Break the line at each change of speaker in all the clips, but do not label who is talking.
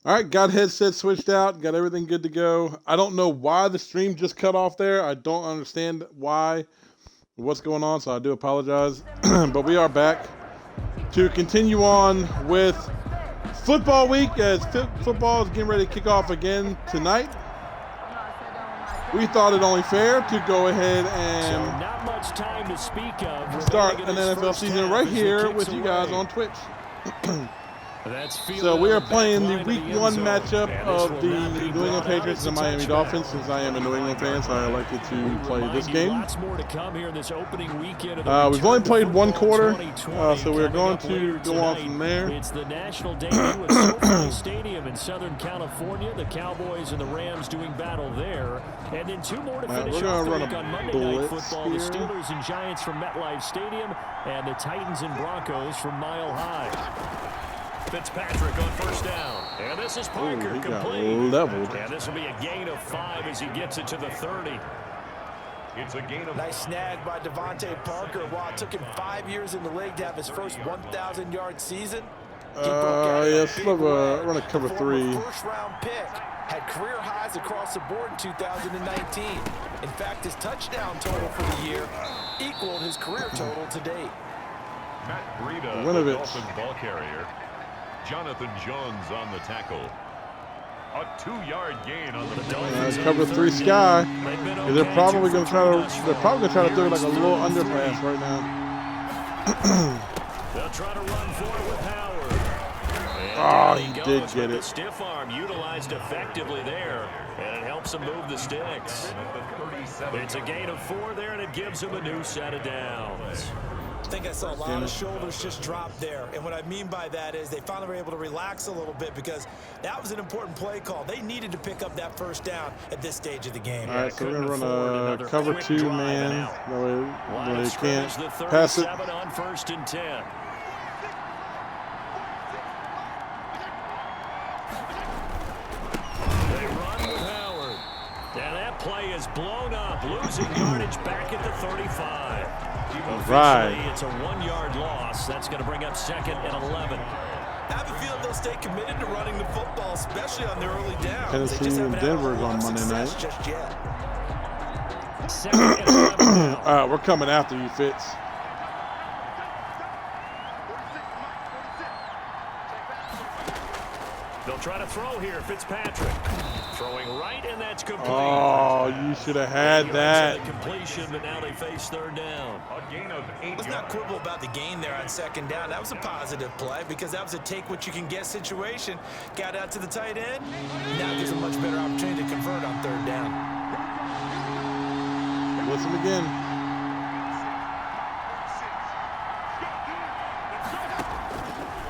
All right, got headset switched out, got everything good to go. I don't know why the stream just cut off there. I don't understand what's going on, so I do apologize. But we are back to continue on with football week as football is getting ready to kick off again tonight. We thought it only fair to go ahead and
not much time to speak of.
Start an NFL season right here with you guys on Twitch. So we are playing the Week 1 matchup of the New England Patriots and the Miami Dolphins. Since I am a New England fan, so I elected to play this game. We've only played one quarter, so we're going to go on from there.
It's the national debut at SoFi Stadium in Southern California. The Cowboys and the Rams doing battle there. And then two more to finish off the week on Monday Night Football. The Steelers and Giants from MetLife Stadium and the Titans and Broncos from Mile High. Fitzpatrick on first down. And this is Parker complete.
Leveled.
And this will be a gain of 5 as he gets it to the 30.
It's a gain of nice snag by Devontae Parker. While it took him 5 years in the league to have his first 1,000-yard season.
Yes, run a cover 3.
First-round pick. Had career highs across the board in 2019. In fact, his touchdown total for the year equaled his career total to date.
Matt Breida, the Dolphins ball carrier. Jonathan Jones on the tackle. A 2-yard gain on the Dolphins.
Cover 3 Sky. They're probably going to try to do like a little underpass right now.
They'll try to run for it with Howard.
Oh, he did get it.
Stiff arm utilized effectively there, and it helps him move the sticks. It's a gain of 4 there, and it gives him a new set of downs.
I think I saw a lot of shoulders just drop there. And what I mean by that is they finally were able to relax a little bit because that was an important play call. They needed to pick up that first down at this stage of the game.
All right, so we're going to run a cover 2 man. No way, they can't pass it.
On first and 10. They run with Howard. And that play is blown up, losing yardage back at the 35.
Right.
It's a 1-yard loss. That's going to bring up second and 11.
I have a feeling they'll stay committed to running the football, especially on their early downs.
Tennessee and Denver on Monday night.
Just yet.
Second and 11 now.
All right, we're coming after you, Fitz.
They'll try to throw here. Fitzpatrick throwing right, and that's complete.
Oh, you should have had that.
Completion, but now they face third down.
A gain of 8 yards.
Let's not quibble about the gain there on second down. That was a positive play because that was a take-what-you-can-get situation. Got out to the tight end. Now gives a much better opportunity to convert on third down.
Listen again.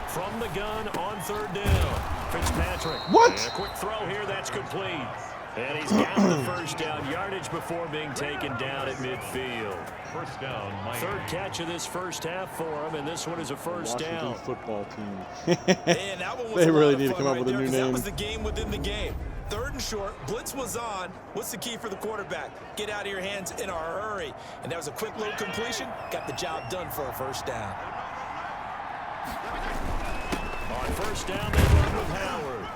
From the gun on third down. Fitzpatrick.
What?
And a quick throw here, that's complete. And he's got the first down yardage before being taken down at midfield.
First down, Miami.
Third catch of this first half for him, and this one is a first
Washington
down.
football team.
Man, that one was
They
a
really
lot of
need to
fun
come up
right
with a
there,
new
'cause
name.
That was the game within the game. Third and short, blitz was on. What's the key for the quarterback? Get out of your hands in a hurry. And that was a quick little completion. Got the job done for a first down.
On first down, they run with Howard.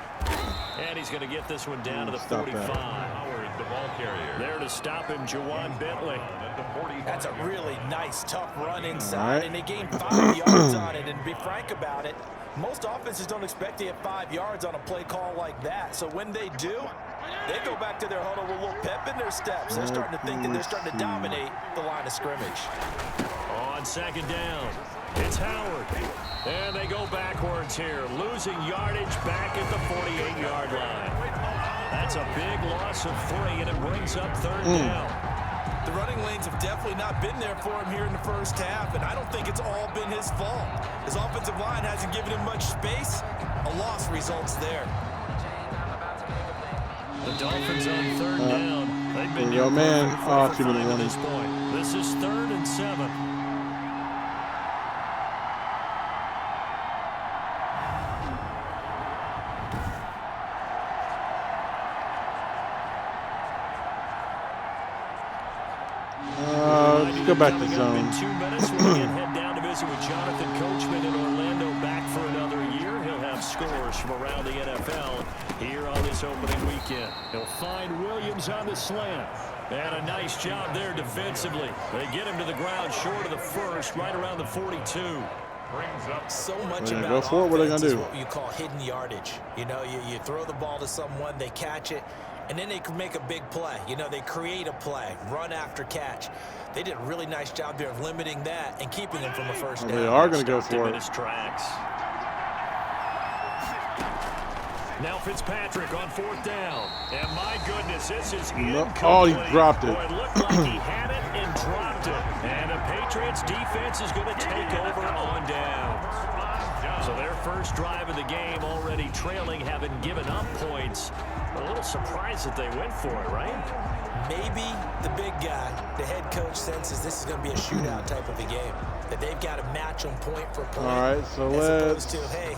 And he's going to get this one down to the 45.
Howard, the ball carrier.
There to stop him, Jawan Bentley.
At the 45.
That's a really nice, tough run inside,
right.
and they gained 5 yards on it. And to be frank about it, most offenses don't expect to get 5 yards on a play call like that. So when they do, they go back to their huddle with a little pep in their steps. They're starting to think that they're starting to dominate the line of scrimmage.
On second down, it's Howard. And they go backwards here, losing yardage back at the 48-yard line. That's a big loss of 3, and it brings up third down.
The running lanes have definitely not been there for him here in the first half, and I don't think it's all been his fault. His offensive line hasn't given him much space. A loss results there.
The Dolphins on third down. They've been
Yo, man.
perfect
Too
for
many
at
running.
this point. This is 3rd and 7.
Let's go back to zone.
In 2 minutes, we'll head down to visit with Jonathan Coachman in Orlando, back for another year. He'll have scores from around the NFL here on this opening weekend. He'll find Williams on the slant. And a nice job there defensively. They get him to the ground short of the first, right around the 42.
So much
about
go
for it. What are they gonna do?
What you call hidden yardage. You know, you throw the ball to someone, they catch it, and then they can make a big play. You know, they create a play, run after catch. They did a really nice job there of limiting that and keeping them from a first down.
They are going to go for it.
Tracks. Now Fitzpatrick on 4th down. And my goodness, this is incomplete.
Oh, he dropped it.
Boy, it looked like he had it and dropped it. And the Patriots defense is going to take over on downs. So their first drive of the game already trailing, having given up points. A little surprised that they went for it, right?
Maybe the big guy, the head coach, senses this is going to be a shootout type of a game. That they've got to match them point for point.
All right, so
let's. As opposed to, hey,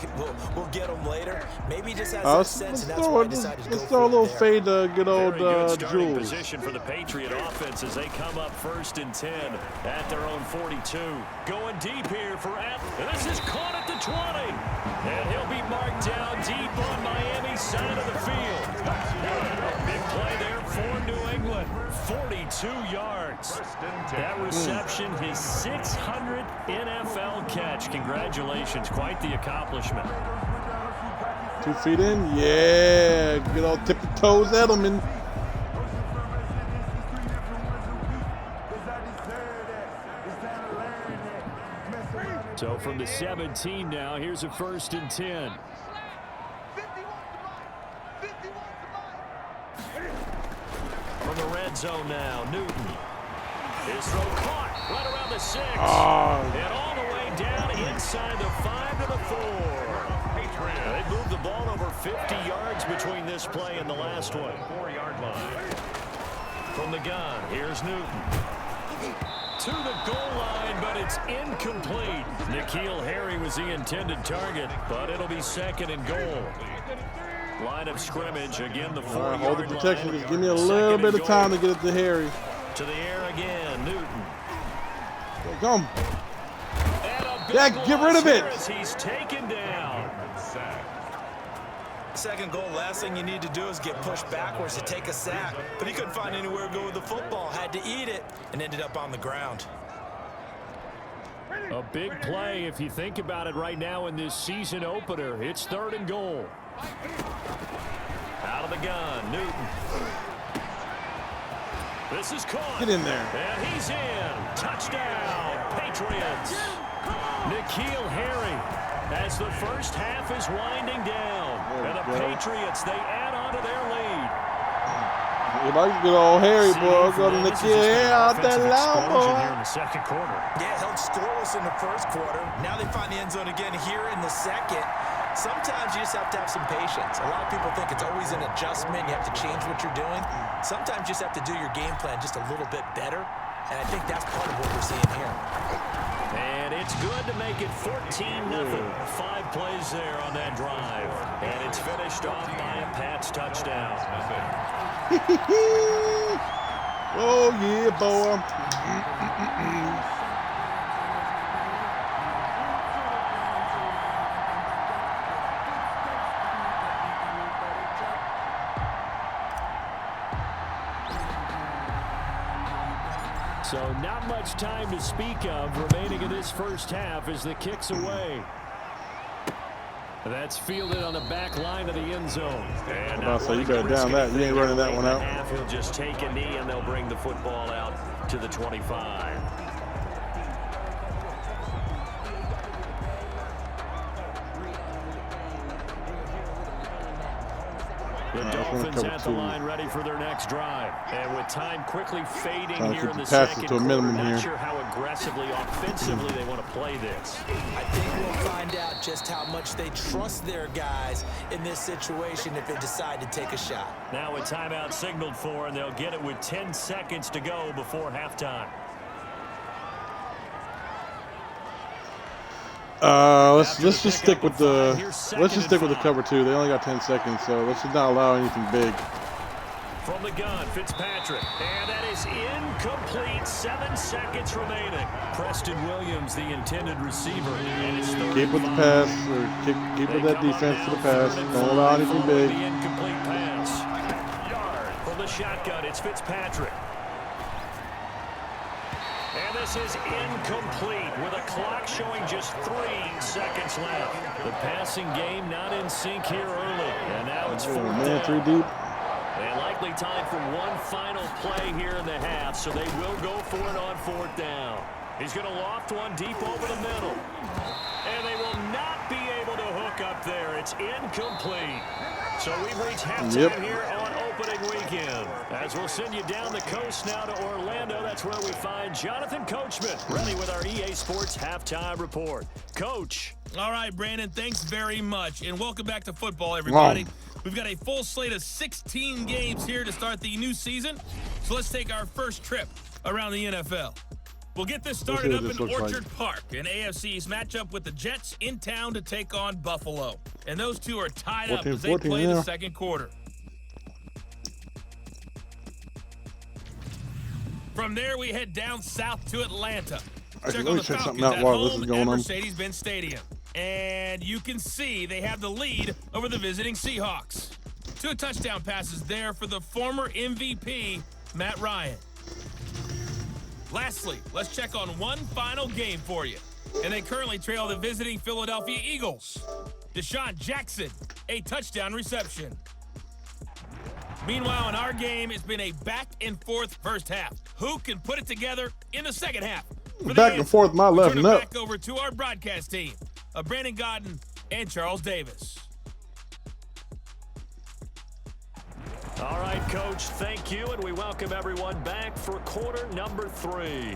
we'll get them later. Maybe he just has that sense, and that's why he decided to go for it.
Let's throw a little fade to good old Jules.
Position for the Patriot offense as they come up 1st and 10 at their own 42. Going deep here for This is caught at the 20. And he'll be marked down deep on Miami's side of the field. A big play there for New England. 42 yards. That reception, his 600th NFL catch. Congratulations. Quite the accomplishment.
2 feet in. Yeah. Good old tip of toes Edelman.
So from the 17 now, here's a 1st and 10. From the red zone now, Newton. His throw caught right around the 6. And all the way down inside the 5 to the 4. They moved the ball over 50 yards between this play and the last one. 4-yard line. From the gun, here's Newton. To the goal line, but it's incomplete. N'Keal Harry was the intended target, but it'll be 2nd and goal. Line of scrimmage, again the 4-yard line.
Hold the protection. Just give me a little bit of time to get it to Harry.
To the air again, Newton.
Come. Yeah, get rid of it.
He's taken down.
Second goal, last thing you need to do is get pushed backwards to take a sack. But he couldn't find anywhere to go with the football. Had to eat it and ended up on the ground.
A big play if you think about it right now in this season opener. It's 3rd and goal. Out of the gun, Newton. This is caught.
Get in there.
And he's in. Touchdown, Patriots. N'Keal Harry as the first half is winding down. And the Patriots, they add on to their lead.
If I can get old Harry, boy, I'll go to N'Keal Harry out that loud, boy.
Here in the 2nd quarter.
Yeah, held scoreless in the 1st quarter. Now they find the end zone again here in the 2nd. Sometimes you just have to have some patience. A lot of people think it's always an adjustment. You have to change what you're doing. Sometimes you just have to do your game plan just a little bit better. And I think that's part of what we're seeing here.
And it's good to make it 14-0. 5 plays there on that drive. And it's finished off by a Pats touchdown.
Oh, yeah, boy.
So not much time to speak of remaining in this first half as the kick's away. That's fielded on the back line of the end zone. And
so you better down that. You ain't running that one out.
He'll just take a knee and they'll bring the football out to the 25. The Dolphins at the line ready for their next drive. And with time quickly fading here in the second quarter, not sure how aggressively, offensively they want to play this.
I think we'll find out just how much they trust their guys in this situation if they decide to take a shot.
Now a timeout signaled for, and they'll get it with 10 seconds to go before halftime.
Let's just stick with the cover 2. They only got 10 seconds, so let's just not allow anything big.
From the gun, Fitzpatrick. And that is incomplete. 7 seconds remaining. Preston Williams, the intended receiver. And it's
keep with the pass, or keep with that defense to the pass. Don't allow anything big.
The incomplete pass. From the shotgun, it's Fitzpatrick. And this is incomplete with a clock showing just 3 seconds left. The passing game not in sync here early. And now it's 4th down.
3 deep.
And likely time for one final play here in the half, so they will go for it on 4th down. He's going to loft one deep over the middle. And they will not be able to hook up there. It's incomplete. So we've reached halftime here on opening weekend. As we'll send you down the coast now to Orlando, that's where we find Jonathan Coachman, ready with our EA Sports Halftime Report. Coach.
All right, Brandon, thanks very much. And welcome back to football, everybody.
Wow.
We've got a full slate of 16 games here to start the new season. So let's take our first trip around the NFL. We'll get this started up in Orchard Park, an AFC's matchup with the Jets in town to take on Buffalo. And those two are tied up as they play the second quarter. From there, we head down south to Atlanta. Check on the Falcons at home at Mercedes-Benz Stadium. And you can see they have the lead over the visiting Seahawks. 2 touchdown passes there for the former MVP, Matt Ryan. Lastly, let's check on one final game for you. And they currently trail the visiting Philadelphia Eagles. Deshaun Jackson, a touchdown reception. Meanwhile, in our game, it's been a back-and-forth first half. Who can put it together in the second half?
Back and forth, my left nut.
Back over to our broadcast team, Brandon Godden and Charles Davis.
All right, Coach, thank you, and we welcome everyone back for quarter number 3.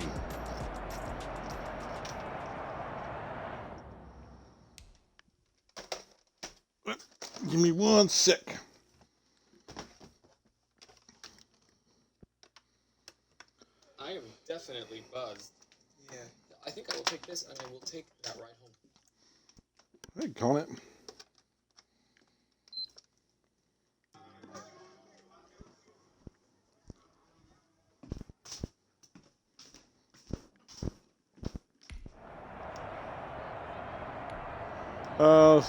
Give me 1 sec.
I am definitely buzzed. Yeah. I think I will take this, and I will take that ride home.
Hey, call it.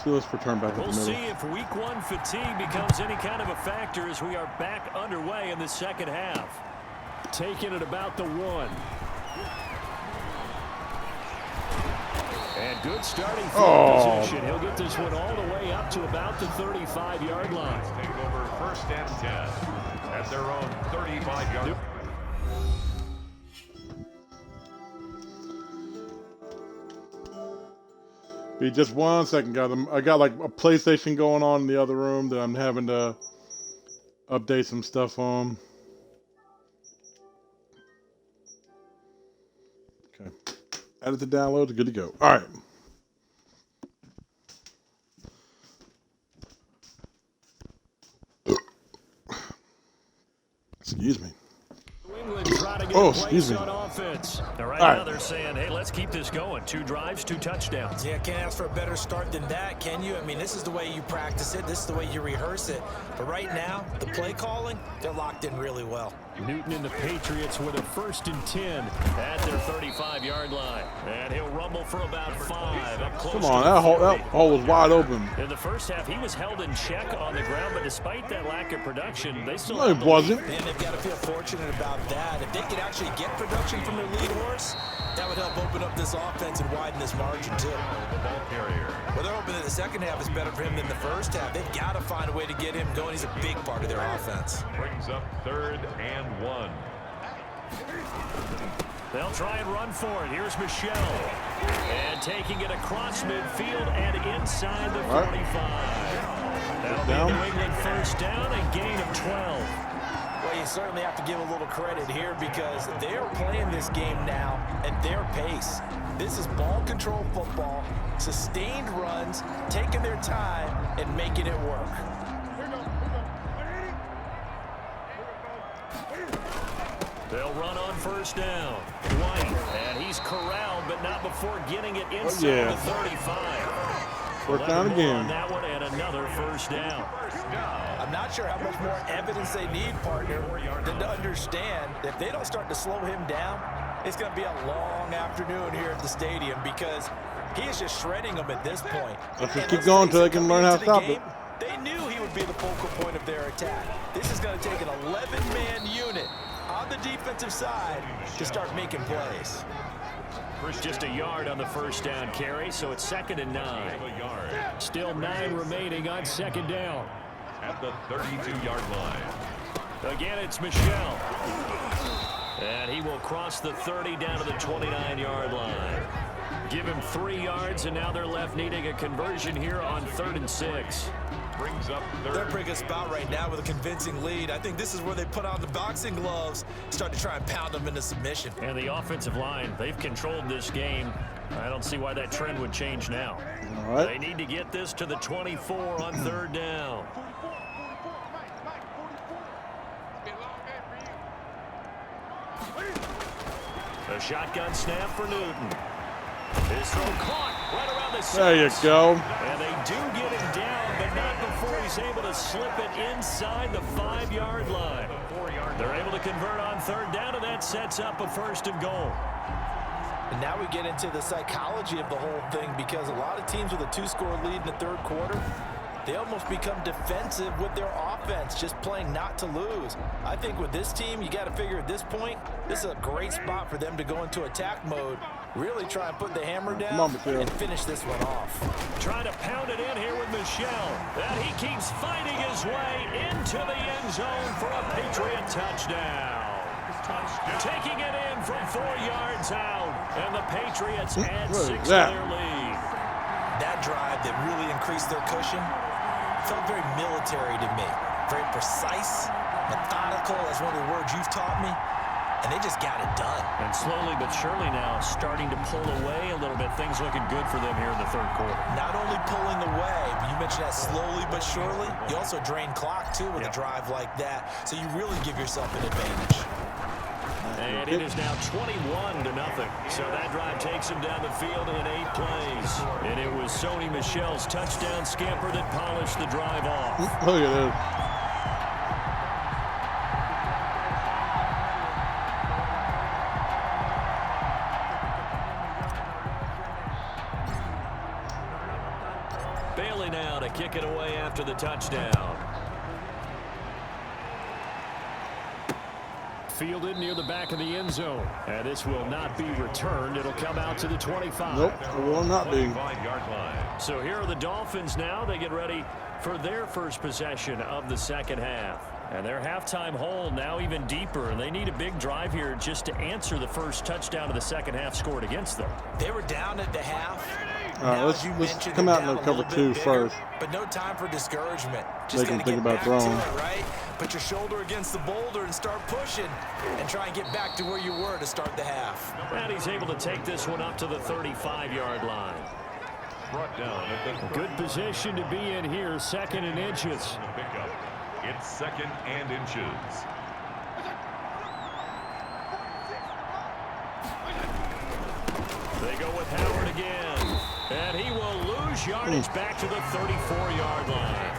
Let's return back.
We'll see if week 1 fatigue becomes any kind of a factor as we are back underway in the second half. Taking it about the 1. And good starting field position. He'll get this one all the way up to about the 35-yard line.
Take over 1st and 10 at their own 35-yard line.
Be just 1 second, guys. I got like a PlayStation going on in the other room that I'm having to update some stuff on. Okay. Added the downloads. Good to go. All right. Excuse me. Oh, excuse me.
Right now they're saying, hey, let's keep this going. 2 drives, 2 touchdowns.
Yeah, can't ask for a better start than that, can you? I mean, this is the way you practice it. This is the way you rehearse it. But right now, the play calling, they're locked in really well.
Newton and the Patriots with a 1st and 10 at their 35-yard line. And he'll rumble for about 5. Up close.
Come on, that hole was wide open.
In the first half, he was held in check on the ground, but despite that lack of production, they still
No, it wasn't.
And they've got to feel fortunate about that. If they could actually get production from their lead horse, that would help open up this offense and widen this margin, too.
The ball carrier.
Well, they're hoping that the second half is better for him than the first half. They've got to find a way to get him going. He's a big part of their offense.
Brings up 3rd and 1.
They'll try and run for it. Here's Michelle. And taking it across midfield and inside the 45. That'll be New England 1st down and gain of 12.
Well, you certainly have to give a little credit here because they're playing this game now at their pace. This is ball control football, sustained runs, taking their time, and making it work.
They'll run on 1st down. White, and he's corralled, but not before getting it inside the 35.
First down again.
On that one and another first down.
I'm not sure how much more evidence they need, partner, than to understand that if they don't start to slow him down, it's going to be a long afternoon here at the stadium because he is just shredding them at this point.
Let's just keep going until they can learn how to stop it.
They knew he would be the focal point of their attack. This is going to take an 11-man unit on the defensive side to start making plays.
Just a yard on the first down carry, so it's 2nd and 9. Still 9 remaining on 2nd down.
At the 32-yard line.
Again, it's Michel. And he will cross the 30 down to the 29-yard line. Give him 3 yards, and now they're left needing a conversion here on 3rd and 6.
Brings up
they're a pretty good spot right now with a convincing lead. I think this is where they put on the boxing gloves, start to try and pound them into submission.
And the offensive line, they've controlled this game. I don't see why that trend would change now.
All right.
They need to get this to the 24 on 3rd down. A shotgun snap for Newton. His throw caught right around the 6.
There you go.
And they do get him down, but not before he's able to slip it inside the 5-yard line. They're able to convert on 3rd down, and that sets up a 1st and goal.
And now we get into the psychology of the whole thing because a lot of teams with a 2-score lead in the 3rd quarter, they almost become defensive with their offense, just playing not to lose. I think with this team, you got to figure at this point, this is a great spot for them to go into attack mode, really try and put the hammer down and finish this one off.
Trying to pound it in here with Michel. And he keeps fighting his way into the end zone for a Patriot touchdown. Taking it in from 4 yards out, and the Patriots add 6 to their lead.
That drive that really increased their cushion felt very military to me. Very precise, methodical, that's one of the words you've taught me, and they just got it done.
And slowly but surely now starting to pull away a little bit. Things looking good for them here in the 3rd quarter.
Not only pulling away, but you mentioned that slowly but surely. You also drain clock, too, with a drive like that, so you really give yourself an advantage.
And it is now 21-0. So that drive takes him down the field in 8 plays. And it was Sony Michel's touchdown scamper that polished the drive off.
Look at this.
Bailey now to kick it away after the touchdown. Fielded near the back of the end zone. And this will not be returned. It'll come out to the 25.
Nope, it will not be.
5-yard line.
So here are the Dolphins now. They get ready for their first possession of the 2nd half. And their halftime hole now even deeper. And they need a big drive here just to answer the first touchdown of the 2nd half scored against them.
They were down at the half.
All right, let's come out and cover 2 first.
But no time for discouragement.
Just they can think about throwing.
Right? Put your shoulder against the boulder and start pushing and try and get back to where you were to start the half.
And he's able to take this one up to the 35-yard line.
Brought down at the
good position to be in here, 2nd and inches.
Pickup. It's 2nd and inches.
They go with Howard again. And he will lose yardage back to the 34-yard line.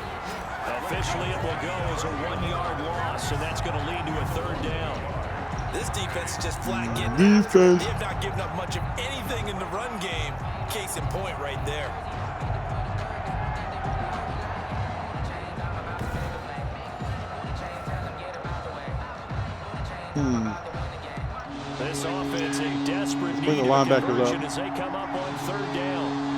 Officially, it will go as a 1-yard loss, and that's going to lead to a 3rd down.
This defense is just flat getting after. They have not given up much of anything in the run game. Case in point right there.
This offense a desperate need of conversion as they come up on 3rd down.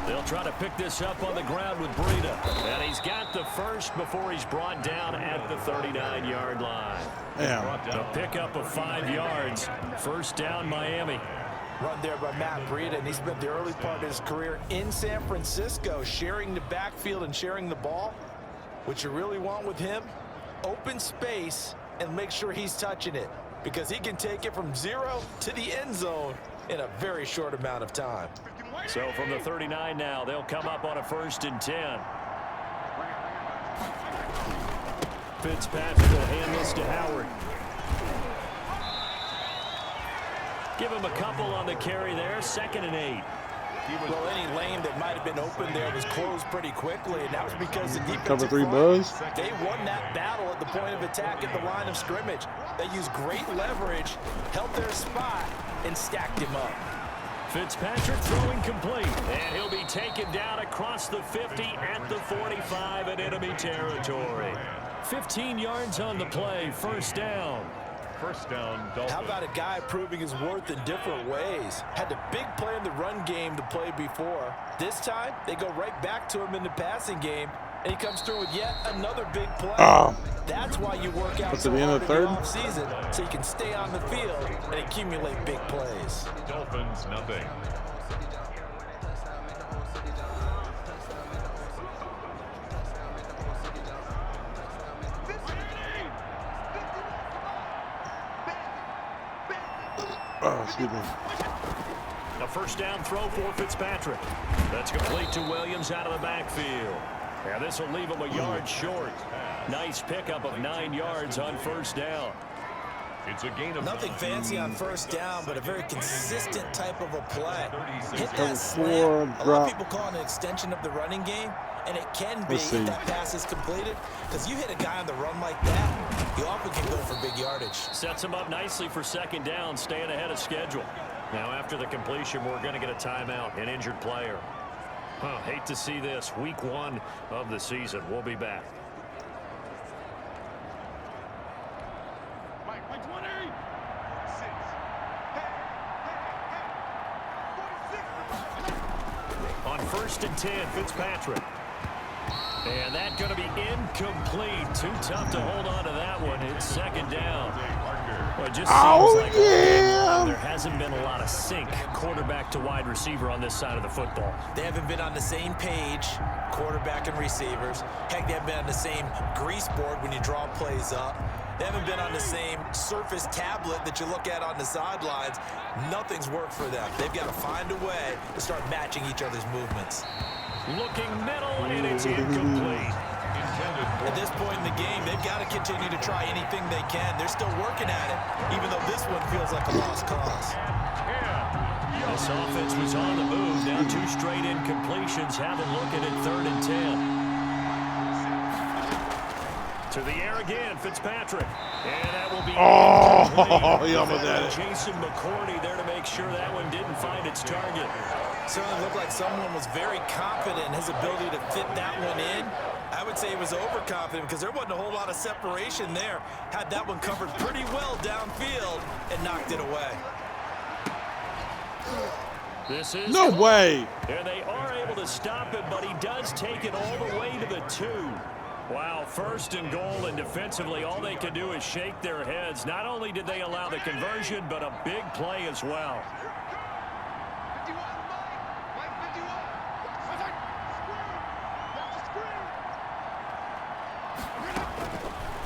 They'll try to pick this up on the ground with Breida. And he's got the first before he's brought down at the 39-yard line. A pickup of 5 yards. 1st down, Miami.
Run there by Matt Breida, and he spent the early part of his career in San Francisco sharing the backfield and sharing the ball. What you really want with him, open space and make sure he's touching it because he can take it from 0 to the end zone in a very short amount of time.
So from the 39 now, they'll come up on a 1st and 10. Fitzpatrick will hand this to Howard. Give him a couple on the carry there, 2nd and 8.
Well, any lane that might have been open there was closed pretty quickly, and that was because the defensive
Cover 3
front,
buzz.
they won that battle at the point of attack at the line of scrimmage. They used great leverage, held their spot, and stacked him up.
Fitzpatrick throwing complete, and he'll be taken down across the 50 at the 45 in enemy territory. 15 yards on the play, first down.
First down, Dolphins.
How about a guy proving his worth in different ways? Had a big play in the run game to play before. This time, they go right back to him in the passing game, and he comes through with yet another big play. That's why you work out so hard in the offseason, so you can stay on the field and accumulate big plays.
Dolphins, nothing.
Excuse me.
A first down throw for Fitzpatrick. That's complete to Williams out of the backfield. Yeah, this will leave him a yard short. Nice pickup of 9 yards on first down.
It's a gain of
nothing fancy on first down, but a very consistent type of a play. Hit that
Cover
slant.
4,
A lot of people call it an extension of the running game, and it can be if that pass is completed. Because you hit a guy on the run like that, you often can go for big yardage.
Sets him up nicely for second down, staying ahead of schedule. Now after the completion, we're going to get a timeout, an injured player. Hate to see this. Week 1 of the season. We'll be back. On 1st and 10, Fitzpatrick. And that's going to be incomplete. Too tough to hold on to that one. It's second down. Well, it just seems like there hasn't been a lot of sync quarterback to wide receiver on this side of the football.
They haven't been on the same page, quarterback and receivers. Heck, they haven't been on the same grease board when you draw plays up. They haven't been on the same Surface tablet that you look at on the sidelines. Nothing's worked for them. They've got to find a way to start matching each other's movements.
Looking middle, and it's incomplete.
At this point in the game, they've got to continue to try anything they can. They're still working at it, even though this one feels like a lost cause.
This offense was on the move. Now 2 straight incompletions. Have a look at it, 3rd and 10. To the air again, Fitzpatrick. And that will be
he almost had it.
Jason McCourty there to make sure that one didn't find its target.
Certainly looked like someone was very confident in his ability to fit that one in. I would say he was overconfident because there wasn't a whole lot of separation there. Had that one covered pretty well downfield and knocked it away.
This is
no way.
And they are able to stop it, but he does take it all the way to the 2. Wow, 1st and goal, and defensively all they can do is shake their heads. Not only did they allow the conversion, but a big play as well.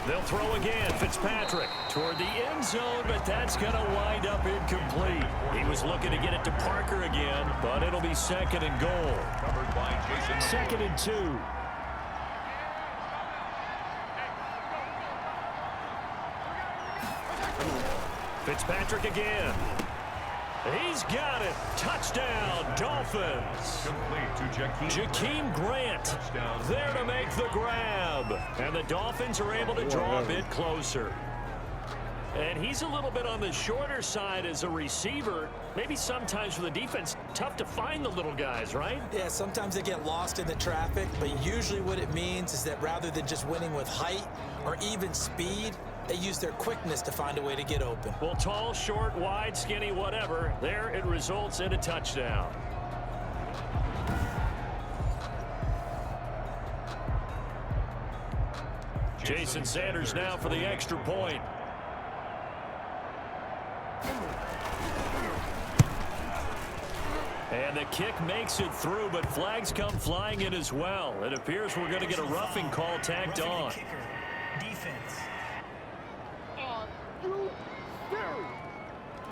They'll throw again. Fitzpatrick toward the end zone, but that's going to wind up incomplete. He was looking to get it to Parker again, but it'll be 2nd and goal.
Covered by Jason.
2nd and 2. Fitzpatrick again. He's got it. Touchdown, Dolphins.
Complete to
Jakeem Grant
Touchdown.
there to make the grab. And the Dolphins are able to draw a bit closer. And he's a little bit on the shorter side as a receiver. Maybe sometimes for the defense, tough to find the little guys, right?
Yeah, sometimes they get lost in the traffic, but usually what it means is that rather than just winning with height or even speed, they use their quickness to find a way to get open.
Well, tall, short, wide, skinny, whatever. There it results in a touchdown. Jason Sanders now for the extra point. And the kick makes it through, but flags come flying in as well. It appears we're going to get a roughing call tacked on.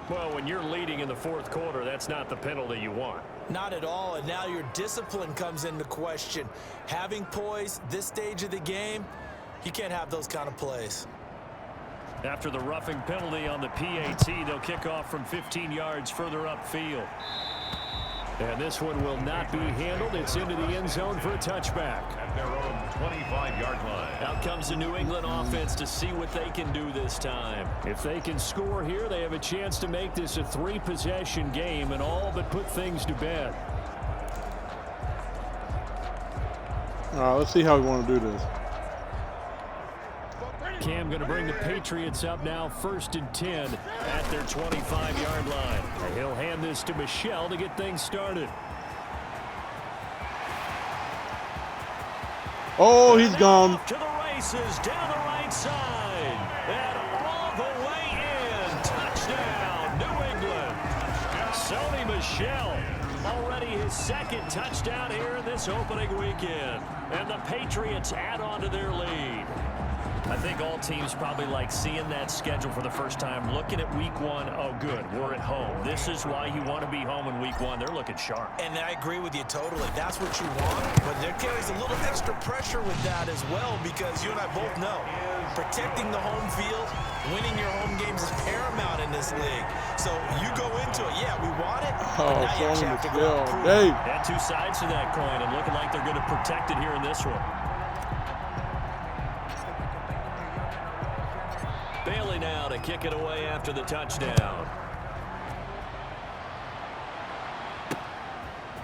Well, when you're leading in the 4th quarter, that's not the penalty you want.
Not at all, and now your discipline comes into question. Having poise this stage of the game, you can't have those kind of plays.
After the roughing penalty on the PAT, they'll kick off from 15 yards further upfield. And this one will not be handled. It's into the end zone for a touchback.
At their own 25-yard line.
Out comes the New England offense to see what they can do this time. If they can score here, they have a chance to make this a 3-possession game and all but put things to bed.
All right, let's see how we want to do this.
Cam going to bring the Patriots up now, 1st and 10 at their 25-yard line. And he'll hand this to Michel to get things started.
Oh, he's gone.
To the races, down the right side, and all the way in. Touchdown, New England. Sony Michel, already his 2nd touchdown here in this opening weekend. And the Patriots add on to their lead. I think all teams probably like seeing that schedule for the first time, looking at week 1. Oh, good, we're at home. This is why you want to be home in week 1. They're looking sharp.
And I agree with you totally. That's what you want. But there carries a little extra pressure with that as well, because you and I both know protecting the home field, winning your home games is paramount in this league. So you go into it, yeah, we want it, but now you actually have to go out and prove it.
And 2 sides to that coin, and looking like they're going to protect it here in this one. Bailey now to kick it away after the touchdown.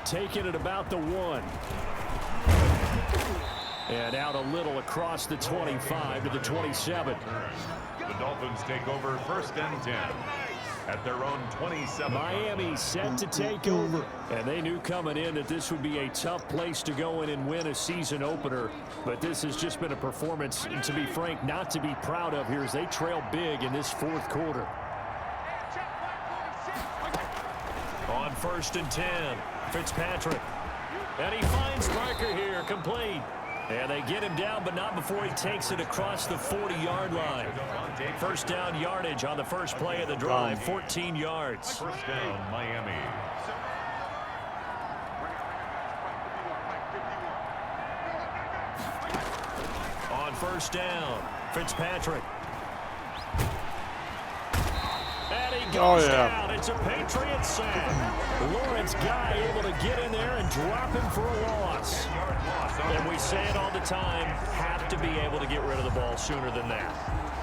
Taking it about the 1. And out a little across the 25 to the 27.
The Dolphins take over 1st and 10 at their own 27.
Miami set to take over. And they knew coming in that this would be a tough place to go in and win a season opener. But this has just been a performance, and to be frank, not to be proud of here as they trail big in this 4th quarter. On 1st and 10, Fitzpatrick. And he finds Parker here, complete. And they get him down, but not before he takes it across the 40-yard line. 1st down yardage on the first play of the drive, 14 yards.
1st down, Miami.
On 1st down, Fitzpatrick. And he goes down. It's a Patriot sack. Lawrence Guy able to get in there and drop him for a loss. And we say it all the time, have to be able to get rid of the ball sooner than that.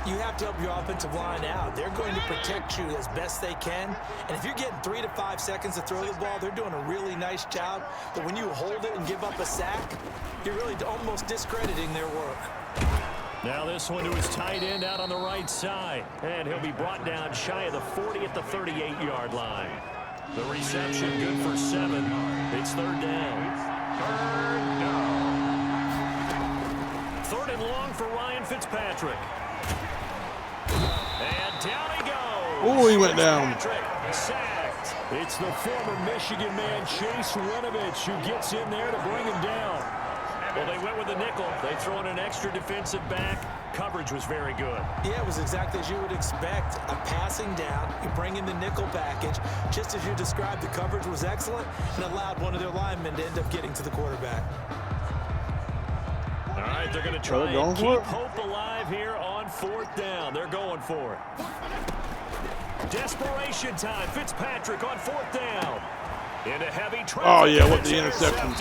You have to help your offensive line out. They're going to protect you as best they can. And if you're getting 3 to 5 seconds to throw the ball, they're doing a really nice job. But when you hold it and give up a sack, you're really almost discrediting their work.
Now this one to his tight end out on the right side. And he'll be brought down shy of the 40 at the 38-yard line. The reception good for 7. It's 3rd down. 3rd and long for Ryan Fitzpatrick. And down he goes.
Oh, he went down.
Sacked. It's the former Michigan man, Chase Winovich, who gets in there to bring him down. Well, they went with the nickel. They throw in an extra defensive back. Coverage was very good.
Yeah, it was exactly as you would expect. A passing down, you bring in the nickel package. Just as you described, the coverage was excellent and allowed one of their linemen to end up getting to the quarterback.
All right, they're going to try and keep hope alive here on 4th down. They're going for it. Desperation time. Fitzpatrick on 4th down. Into heavy traffic.
Oh, yeah, what the interception.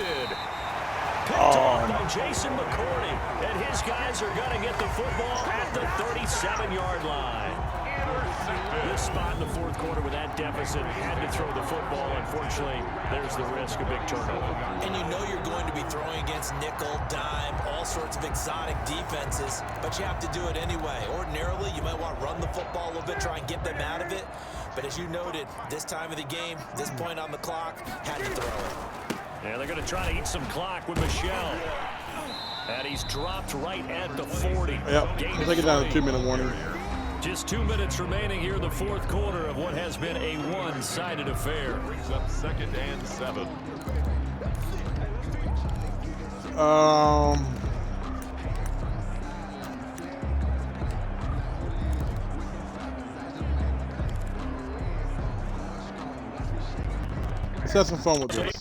Picked off by Jason McCourty, and his guys are going to get the football at the 37-yard line. This spot in the 4th quarter with that deficit, had to throw the football. Unfortunately, there's the risk of big turnover.
And you know you're going to be throwing against nickel, dime, all sorts of exotic defenses, but you have to do it anyway. Ordinarily, you might want to run the football a little bit, try and get them out of it. But as you noted, this time of the game, this point on the clock, had to throw it.
Yeah, they're going to try to eat some clock with Michel. And he's dropped right at the 40.
Yep, we'll take it down to 2-minute warning.
Just 2 minutes remaining here in the 4th quarter of what has been a one-sided affair.
Brings up 2nd and 7.
Let's have some fun with this.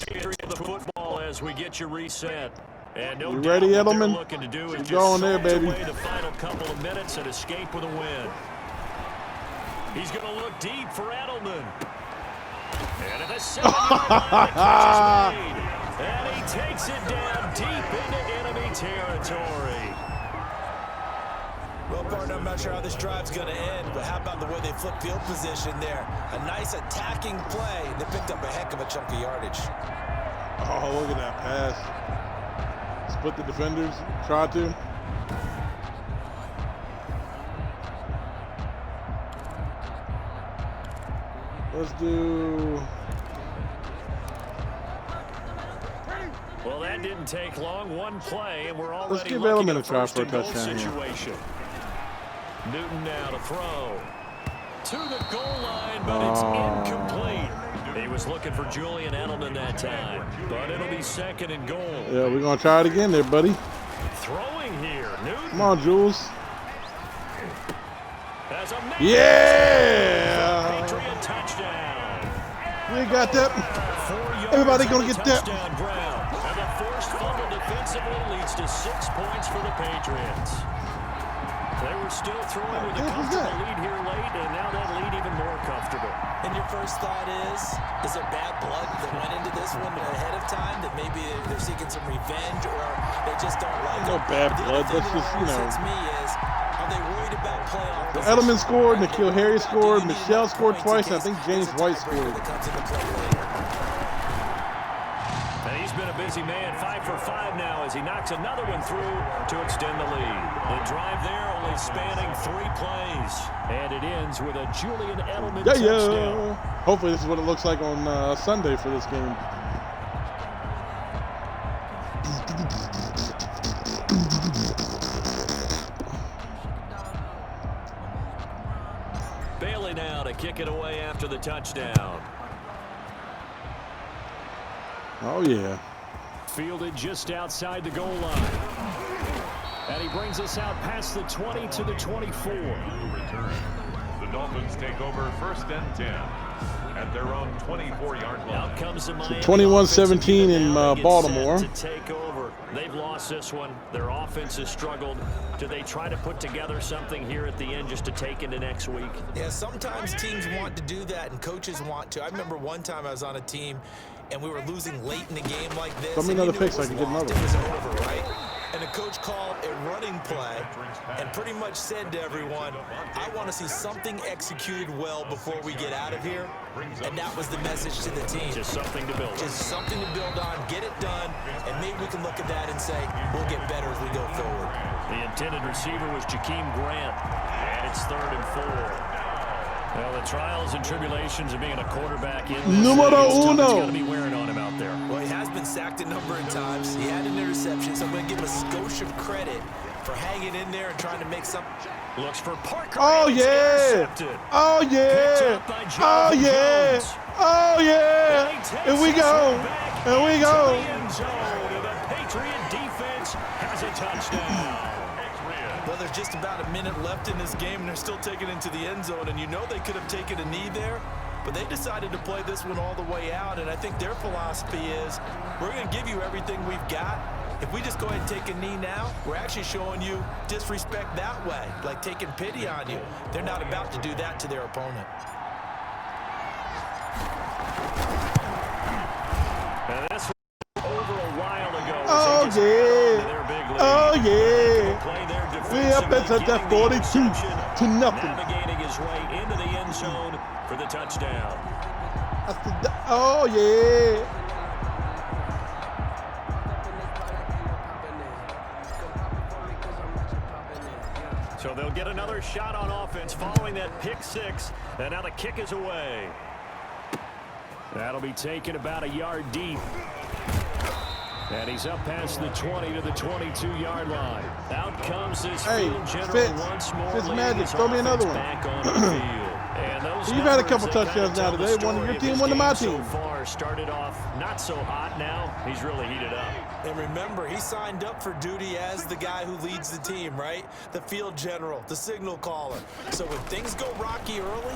The football as we get you reset. And no
you ready, Edelman?
Looking to do is
just going there, baby.
Away the final couple of minutes and escape with a win. He's going to look deep for Edelman. And at the 7-yard line, the catch is made. And he takes it down deep into enemy territory.
Well, partner, I'm not sure how this drive's going to end, but how about the way they flip field position there? A nice attacking play. They picked up a heck of a chunk of yardage.
Oh, look at that pass. Split the defenders. Tried to. Let's do...
Well, that didn't take long. One play, and we're already
Let's give Edelman a try for a
goal
touchdown
situation. Newton now to throw. To the goal line, but it's incomplete. He was looking for Julian Edelman that time, but it'll be 2nd and goal.
Yeah, we're going to try it again there, buddy.
Throwing here, Newton.
Come on, Jules.
Yeah! Patriot touchdown.
We got that.
4 yards.
Everybody going to get that.
Touchdown ground. And the forced fumble defensively leads to 6 points for the Patriots. They were still throwing with a comfortable lead here late, and now that lead even more comfortable.
And your first thought is there bad blood that went into this one ahead of time, that maybe they're seeking some revenge, or they just don't like
No bad blood. That's just, you know.
Me is, are they worried about playoff position?
Edelman scored, N'Keal Harry scored, Michelle scored twice, and I think James White scored.
And he's been a busy man, 5 for 5 now as he knocks another one through to extend the lead. The drive there only spanning 3 plays. And it ends with a Julian Edelman touchdown.
Hopefully this is what it looks like on Sunday for this game.
Bailey now to kick it away after the touchdown.
Oh, yeah.
Fielded just outside the goal line. And he brings us out past the 20 to the 24.
Return. The Dolphins take over 1st and 10 at their own 24-yard line.
Out comes the Miami
21-17 in Baltimore.
To take over. They've lost this one. Their offense has struggled. Do they try to put together something here at the end just to take into next week?
Yeah, sometimes teams want to do that and coaches want to. I remember one time I was on a team and we were losing late in the game like this.
Throw me another pick so I can get another.
It was over, right? And the coach called a running play and pretty much said to everyone, I want to see something executed well before we get out of here. And that was the message to the team.
Just something to build on.
Just something to build on, get it done, and maybe we can look at that and say, we'll get better as we go forward.
The intended receiver was Jakeem Grant, and it's 3rd and 4. Well, the trials and tribulations of being a quarterback in this
Numero uno.
It's got to be wearing on him out there.
Well, he has been sacked a number of times. He had an interception, so I'm going to give him a skosh of credit for hanging in there and trying to make some.
Looks for Parker.
Oh, yeah. Oh, yeah. Oh, yeah. Oh, yeah. And we go. And we go.
The Patriot defense has a touchdown.
Well, there's just about a minute left in this game, and they're still taking it into the end zone. And you know they could have taken a knee there, but they decided to play this one all the way out. And I think their philosophy is, we're going to give you everything we've got. If we just go ahead and take a knee now, we're actually showing you disrespect that way, like taking pity on you. They're not about to do that to their opponent.
And this was over a while ago.
Oh, yeah. Oh, yeah. We up at that 42 to nothing.
Navigating his way into the end zone for the touchdown.
Oh, yeah.
So they'll get another shot on offense following that pick 6. And now the kick is away. That'll be taken about a yard deep. And he's up past the 20 to the 22-yard line. Out comes this field general once more.
Fitzmagic, throw me another one.
Back on the field. And those
You've had a couple touchdowns now today. One of your team, one of my team.
So far started off not so hot. Now he's really heated up.
And remember, he signed up for duty as the guy who leads the team, right? The field general, the signal caller. So when things go rocky early,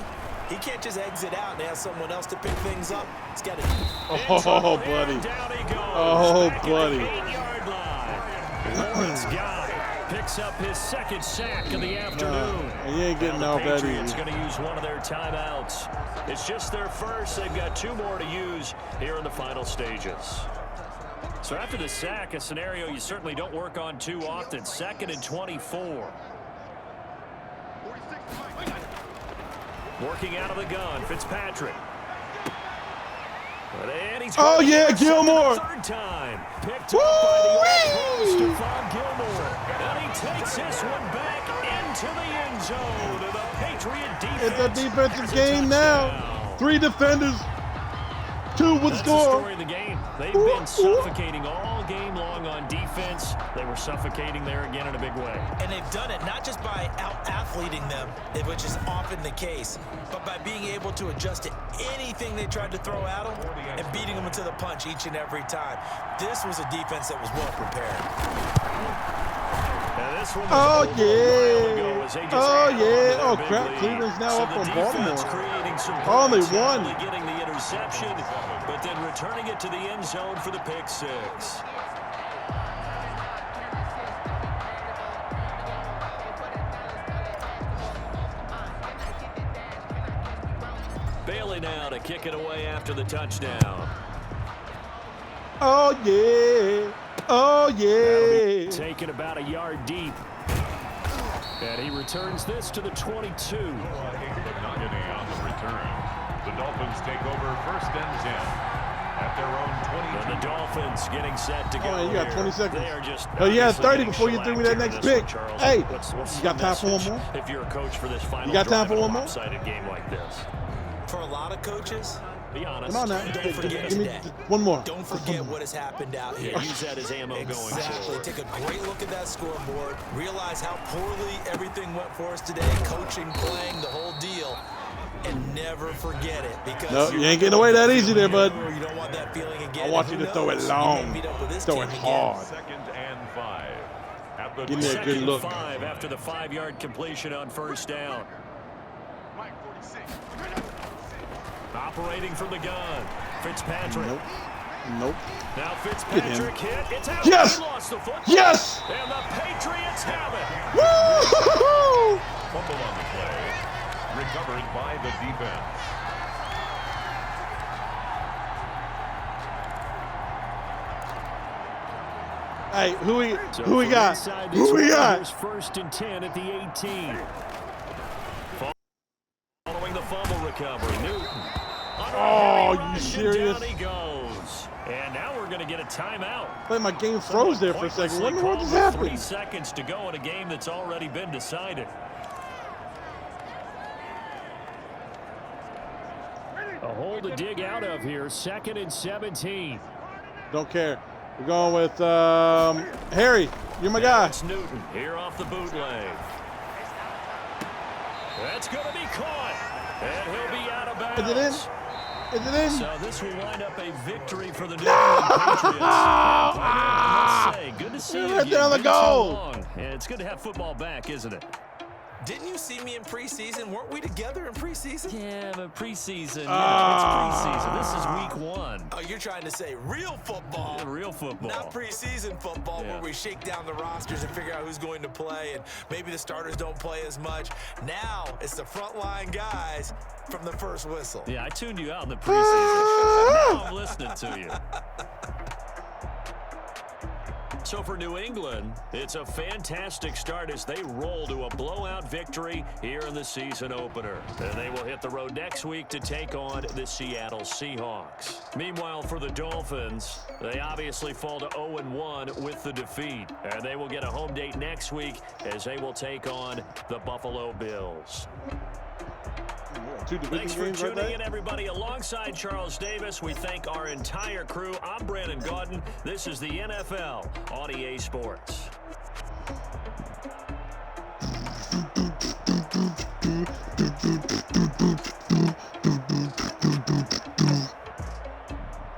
he can't just exit out and ask someone else to pick things up. He's got to.
Oh, buddy. Oh, buddy.
Lawrence guy Picks up his second sack of the afternoon.
He ain't getting out that easy.
Patriots going to use one of their timeouts. It's just their first. They've got 2 more to use here in the final stages. So after the sack, a scenario you certainly don't work on too often. 2nd and 24. Working out of the gun, Fitzpatrick. And he's
Gilmore!
Third time. Picked up by the all-pro Stephon Gilmore. And he takes this one back into the end zone. And the Patriot defense.
It's a defensive game now. 3 defenders. 2 would score.
That's the story of the game. They've been suffocating all game long on defense. They were suffocating there again in a big way.
And they've done it not just by out-athleting them, which is often the case, but by being able to adjust to anything they tried to throw at them and beating them into the punch each and every time. This was a defense that was well prepared.
Oh, crap. Cleveland's now up on Baltimore. Only one.
Getting the interception, but then returning it to the end zone for the pick 6. Bailey now to kick it away after the touchdown.
Oh, yeah.
Taken about a yard deep. And he returns this to the 22.
McNogany on the return. The Dolphins take over 1st and 10 at their own 22.
And the Dolphins getting set to go.
Oh, you got 20 seconds.
They are just
you had 30 before you threw me that next pick. Hey,
what's
you got time for one more?
If you're a coach for this final
you got time for one more?
lopsided game like this.
For a lot of coaches,
be honest.
Come on now.
Don't forget
Give me one more.
Don't forget what has happened out here.
Use that as ammo going
Exactly.
forward.
Take a great look at that scoreboard. Realize how poorly everything went for us today. Coaching, playing, the whole deal. And never forget it. Because
no, you ain't getting away that easy there, bud.
You don't want that feeling again.
I want you to throw it long. Throw it hard.
2nd and 5. At the
Give me a good look.
5 after the 5-yard completion on 1st down. Operating from the gun, Fitzpatrick.
Nope.
Now Fitzpatrick hit. It's out.
Yes!
He lost the football.
Yes!
And the Patriots have it.
Woo!
Fumble on the play. Recovered by the defense.
Hey, who we got?
Who we got? 1st and 10 at the 18. Following the fumble recovery, Newton.
Oh, you serious?
Down he goes. And now we're going to get a timeout.
Like my game froze there for a second. What just happened?
3 seconds to go in a game that's already been decided. A hole to dig out of here. 2nd and 17.
Don't care. We're going with Harry. You're my guy.
It's Newton here off the bootleg. That's going to be caught. And he'll be out of bounds.
Is it in? Is it in?
So this will wind up a victory for the New England Patriots. I must say, good to see you.
Right there on the goal.
And it's good to have football back, isn't it?
Didn't you see me in preseason? Weren't we together in preseason?
Yeah, but preseason. It's preseason. This is week 1.
Oh, you're trying to say real football.
Yeah, real football.
Not preseason football where we shake down the rosters and figure out who's going to play and maybe the starters don't play as much. Now it's the frontline guys from the first whistle.
Yeah, I tuned you out in the preseason. Now I'm listening to you. So for New England, it's a fantastic start as they roll to a blowout victory here in the season opener. And they will hit the road next week to take on the Seattle Seahawks. Meanwhile, for the Dolphins, they obviously fall to 0-1 with the defeat. And they will get a home date next week as they will take on the Buffalo Bills. Thanks for tuning in, everybody. Alongside Charles Davis, we thank our entire crew. I'm Brandon Gaudin. This is the NFL on EA Sports.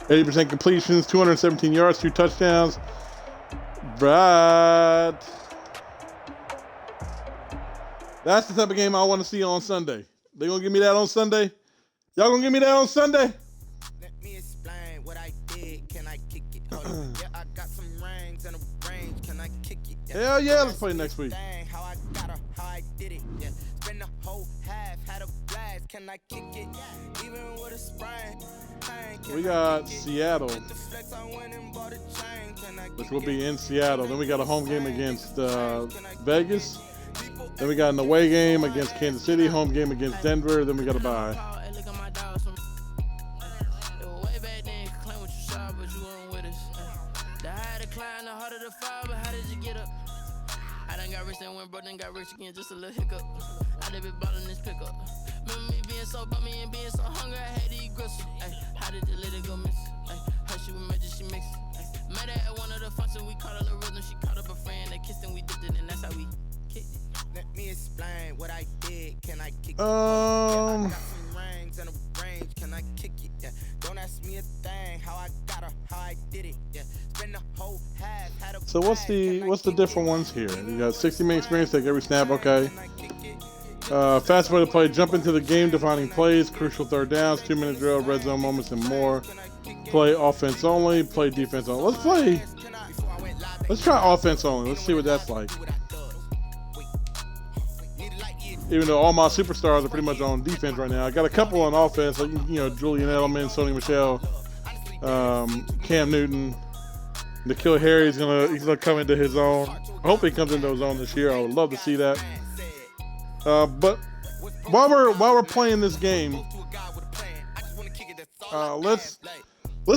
%80 completions, 217 yards, 2 touchdowns. Right. That's the type of game I want to see on Sunday. They gonna give me that on Sunday? Y'all gonna give me that on Sunday?
Let me explain what I did. Can I kick it? Hold on. Yeah, I got some rings and a range. Can I
Hell yeah, let's play next week. We got Seattle, which will be in Seattle. Then we got a home game against Vegas. Then we got an away game against Kansas City, home game against Denver. Then we got a bye.
Got rich again, just a little hiccup. I never bought in this pickup. Remember me being so bummy and being so hungry, I had to eat gristle. Ay, how did the little go miss? Ay, her she was magic, she mixed. Met her at one of the functions, we caught her little rhythm. She caught up a friend, they kissed and we dipped it, and that's how we kicked it. Let me explain what I did. Can I kick it? I got some rings and a range. Can I kick it? Yeah. Don't ask me a thing. How I got her, how I did it. Yeah. Spend the whole half.
So what's the different ones here? You got 60-minute experience, take every snap, okay. Fast way to play, jump into the game, defining plays, crucial third downs, 2-minute drill, red zone moments, and more. Play offense only, play defense only. Let's try offense only. Let's see what that's like. Even though all my superstars are pretty much on defense right now, I got a couple on offense, like Julian Edelman, Sony Michel, Cam Newton. N'Keal Harry he's gonna come into his own. I hope he comes into his own this year. I would love to see that. But while we're playing this game, let's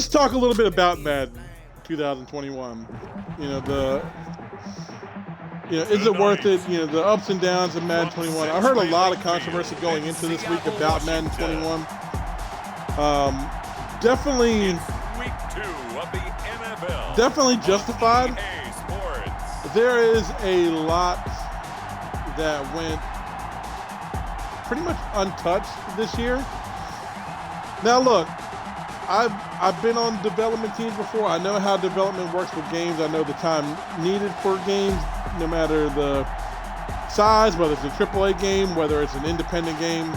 talk a little bit about Madden 2021. Is it worth it? The ups and downs of Madden 21. I heard a lot of controversy going into this week about Madden 21. Definitely justified. There is a lot that went pretty much untouched this year. Now look, I've been on development teams before. I know how development works with games. I know the time needed for games, no matter the size, whether it's a AAA game, whether it's an independent game.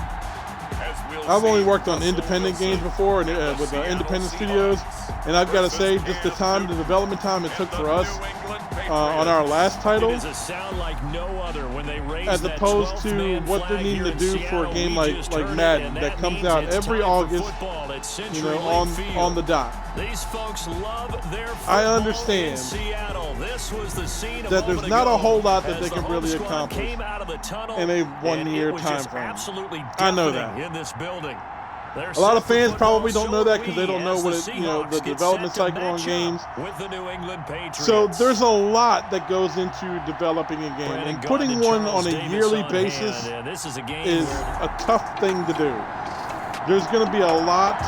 I've only worked on independent games before and with independent studios, and I've got to say, just the development time it took for us on our last title, as opposed to what they're needing to do for a game like Madden that comes out every August, on the dot.
These folks love their
I understand that there's not a whole lot that they can really accomplish in a one-year time frame. I know that.
In this building.
A lot of fans probably don't know that because they don't know what the development cycle on games. So there's a lot that goes into developing a game, and putting one on a yearly basis is a tough thing to do. There's going to be a lot.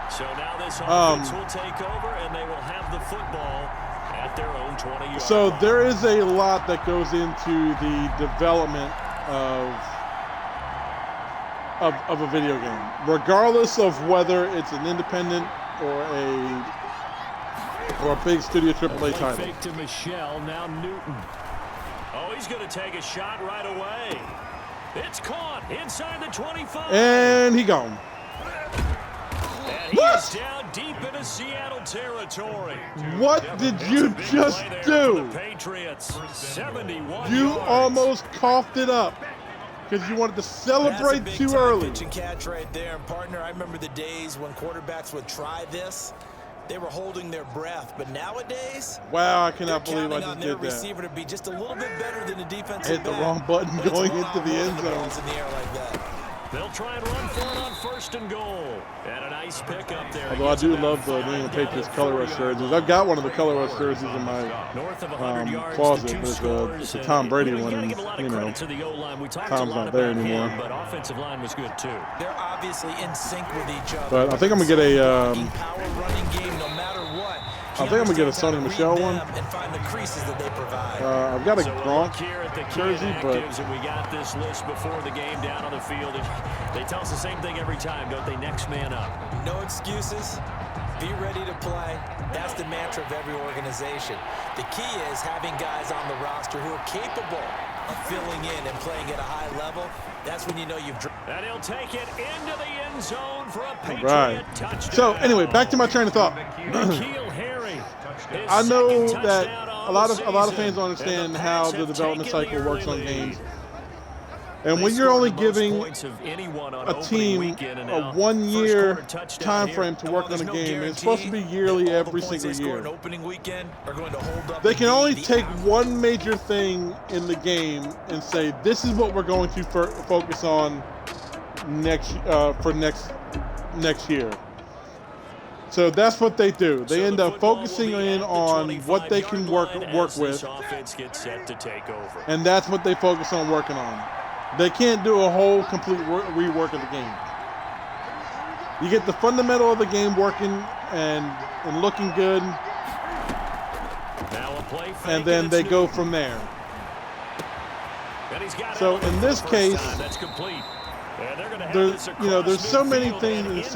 So now this offense will take over, and they will have the football at their own 20-yard
So
line.
there is a lot that goes into the development of a video game, regardless of whether it's an independent or a big studio AAA title.
Fake to Michel, now Newton. Oh, he's going to take a shot right away. It's caught inside the 25.
And he gone.
And he is down deep into Seattle territory.
What did you just do?
Patriots, 71
You
yards.
almost coughed it up because you wanted to celebrate too early.
Pitch and catch right there. And partner, I remember the days when quarterbacks would try this. They were holding their breath, but nowadays,
Wow, I cannot believe I
counting on
just
their
did that.
receiver to be just a little bit better than the defensive
Hit the
back.
wrong button
But it's
going
wild
into the
rolling
end
the
zone.
balls in the air like that.
They'll try and run for it on 1st and goal. And a nice pick up there.
Although I do love the New England Patriots color rush jerseys. I've got one of the color rush jerseys in my
North of 100 yards,
closet,
the two
but
scores,
it's a Tom Brady
and,
one,
you
and
gotta give a lot of credit to the O-line. We talked
Tom's
a lot
not there
about
anymore.
him, but offensive line was good too.
They're obviously in sync with each other.
But I think I'm gonna get a.
Power running game, no matter what.
I think I'm gonna get a Sony Michel one.
And find the creases that they provide.
I've got a
So we'll
Gronk
look here at the key
jersey, but
inactives, and we got this list before the game down on the field. And they tell us the same thing every time, don't they? Next man up.
No excuses. Be ready to play. That's the mantra of every organization. The key is having guys on the roster who are capable of filling in and playing at a high level. That's when you know you've...
And he'll take it into the end zone
Right. So anyway, back to my train of thought. I know that a lot of fans don't understand how the development cycle works on games. And when you're only giving a team a 1 year time frame to work on a game, and it's supposed to be yearly every single year, they can only take one major thing in the game and say, this is what we're going to focus on next year. So that's what they do. They end up focusing in on what they can work with, and that's what they focus on working on. They can't do a whole complete rework of the game. You get the fundamental of the game working and looking good, and then they go from there. So in this case, there's so many things,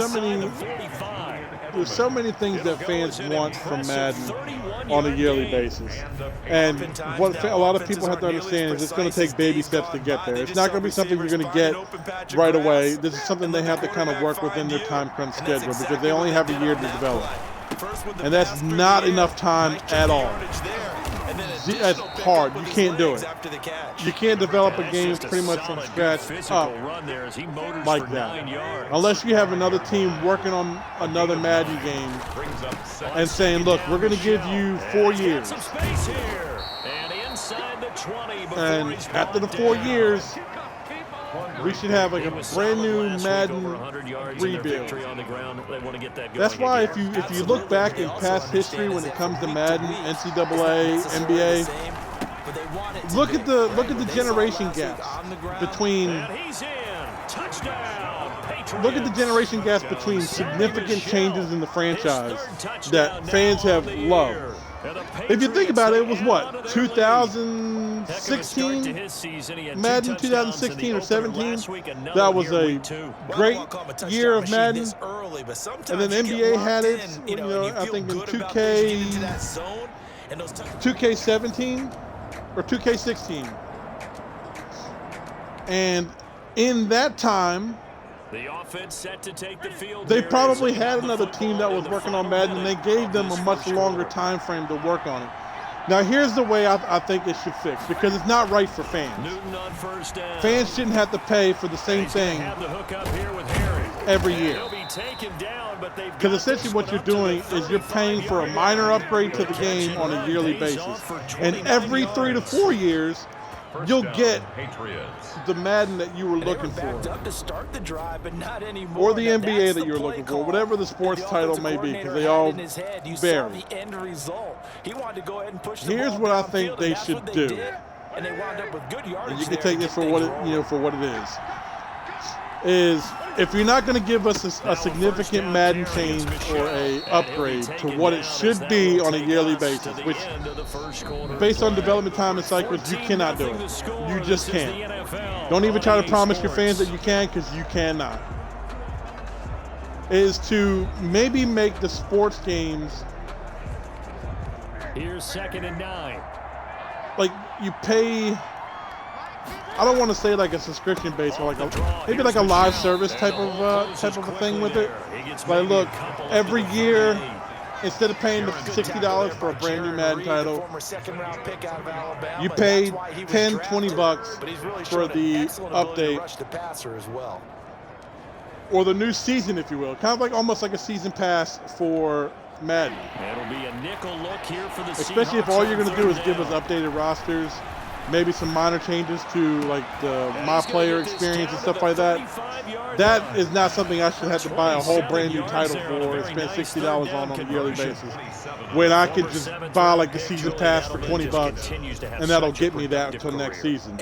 there's so many things that fans want from Madden on a yearly basis. And what a lot of people have to understand is it's going to take baby steps to get there. It's not going to be something you're going to get right away. This is something they have to kind of work within their time crunch schedule because they only have a year to develop. And that's not enough time at all. That's hard. You can't do it. You can't develop a game pretty much from scratch up like that. Unless you have another team working on another Madden game and saying, look, we're going to give you 4 years. And after the 4 years, we should have like a brand new Madden rebuild. That's why if you look back in past history when it comes to Madden, NCAA, NBA, look at the generation gaps between significant changes in the franchise that fans have loved. If you think about it, it was what, 2016? Madden 2016 or 17? That was a great year of Madden. And then NBA had it, I think in 2K17 or 2K16. And in that time, they probably had another team that was working on Madden, and they gave them a much longer time frame to work on it. Now, here's the way I think it should fix, because it's not right for fans. Fans shouldn't have to pay for the same thing every year. Because essentially what you're doing is you're paying for a minor upgrade to the game on a yearly basis. And every 3 to 4 years, you'll get the Madden that you were looking for, or the NBA that you were looking for, whatever the sports title may be, because they all vary. Here's what I think they should do, and you can take this for what it is if you're not going to give us a significant Madden change or a upgrade to what it should be on a yearly basis, which based on development time and cycles, you cannot do it. You just can't. Don't even try to promise your fans that you can, because you cannot. Is to maybe make the sports games,
here's 2nd and 9.
Like you pay, I don't want to say like a subscription base, or maybe like a live service type of a thing with it. Like, look, every year, instead of paying the $60 for a brand new Madden title, you pay $10, $20 for the update, or the new season, if you will. Kind of like almost like a season pass for Madden.
It'll be a nickel look here for the
especially if all you're going to do is give us updated rosters, maybe some minor changes to like the my player experience and stuff like that. That is not something I should have to buy a whole brand new title for and spend $60 on a yearly basis, when I could just buy like the season pass for $20 and that'll get me that until next season.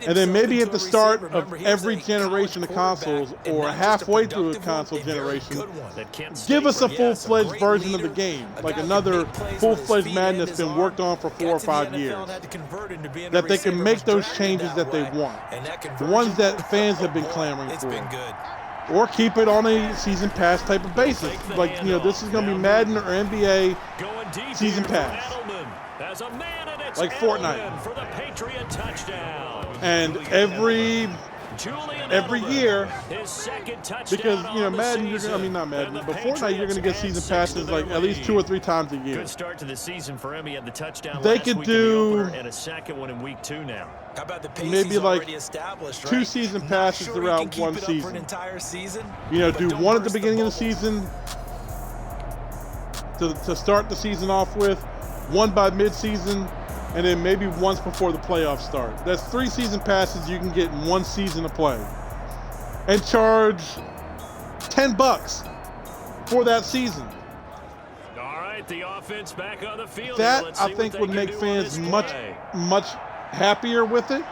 And then maybe at the start of every generation of consoles, or halfway through a console generation, give us a full-fledged version of the game, like another full-fledged Madden that's been worked on for 4 or 5 years, that they can make those changes that they want, the ones that fans have been clamoring for. Or keep it on a season pass type of basis. Like, this is going to be Madden or NBA season pass. Like Fortnite. And every every year.
His second touchdown
Because, you know,
on the
Madden,
season.
I mean, not Madden,
And
but
the
Fortnite, you're going to get
Patriots
season
add 6
passes
to
like
their
at least
lead.
2 or 3 times a year.
Good start to the season for him. He had the touchdown
They
last
could
week in the
do
opener and a second one in week 2 now.
How about the pace
maybe
he's
like
already established,
2
right?
season
Not
passes
sure he
throughout
can keep
one
it up for an
season.
entire season.
You know,
but
do
don't
one at the
burst
beginning of the
bubble.
season to start the season off with, one by mid-season, and then maybe once before the playoffs start. That's 3 season passes you can get in 1 season of play. And charge $10 for that season.
All right, the offense back on the field.
That,
Let's
I
see
think,
what
would
they
make
can do on
fans
this
much
play.
happier with it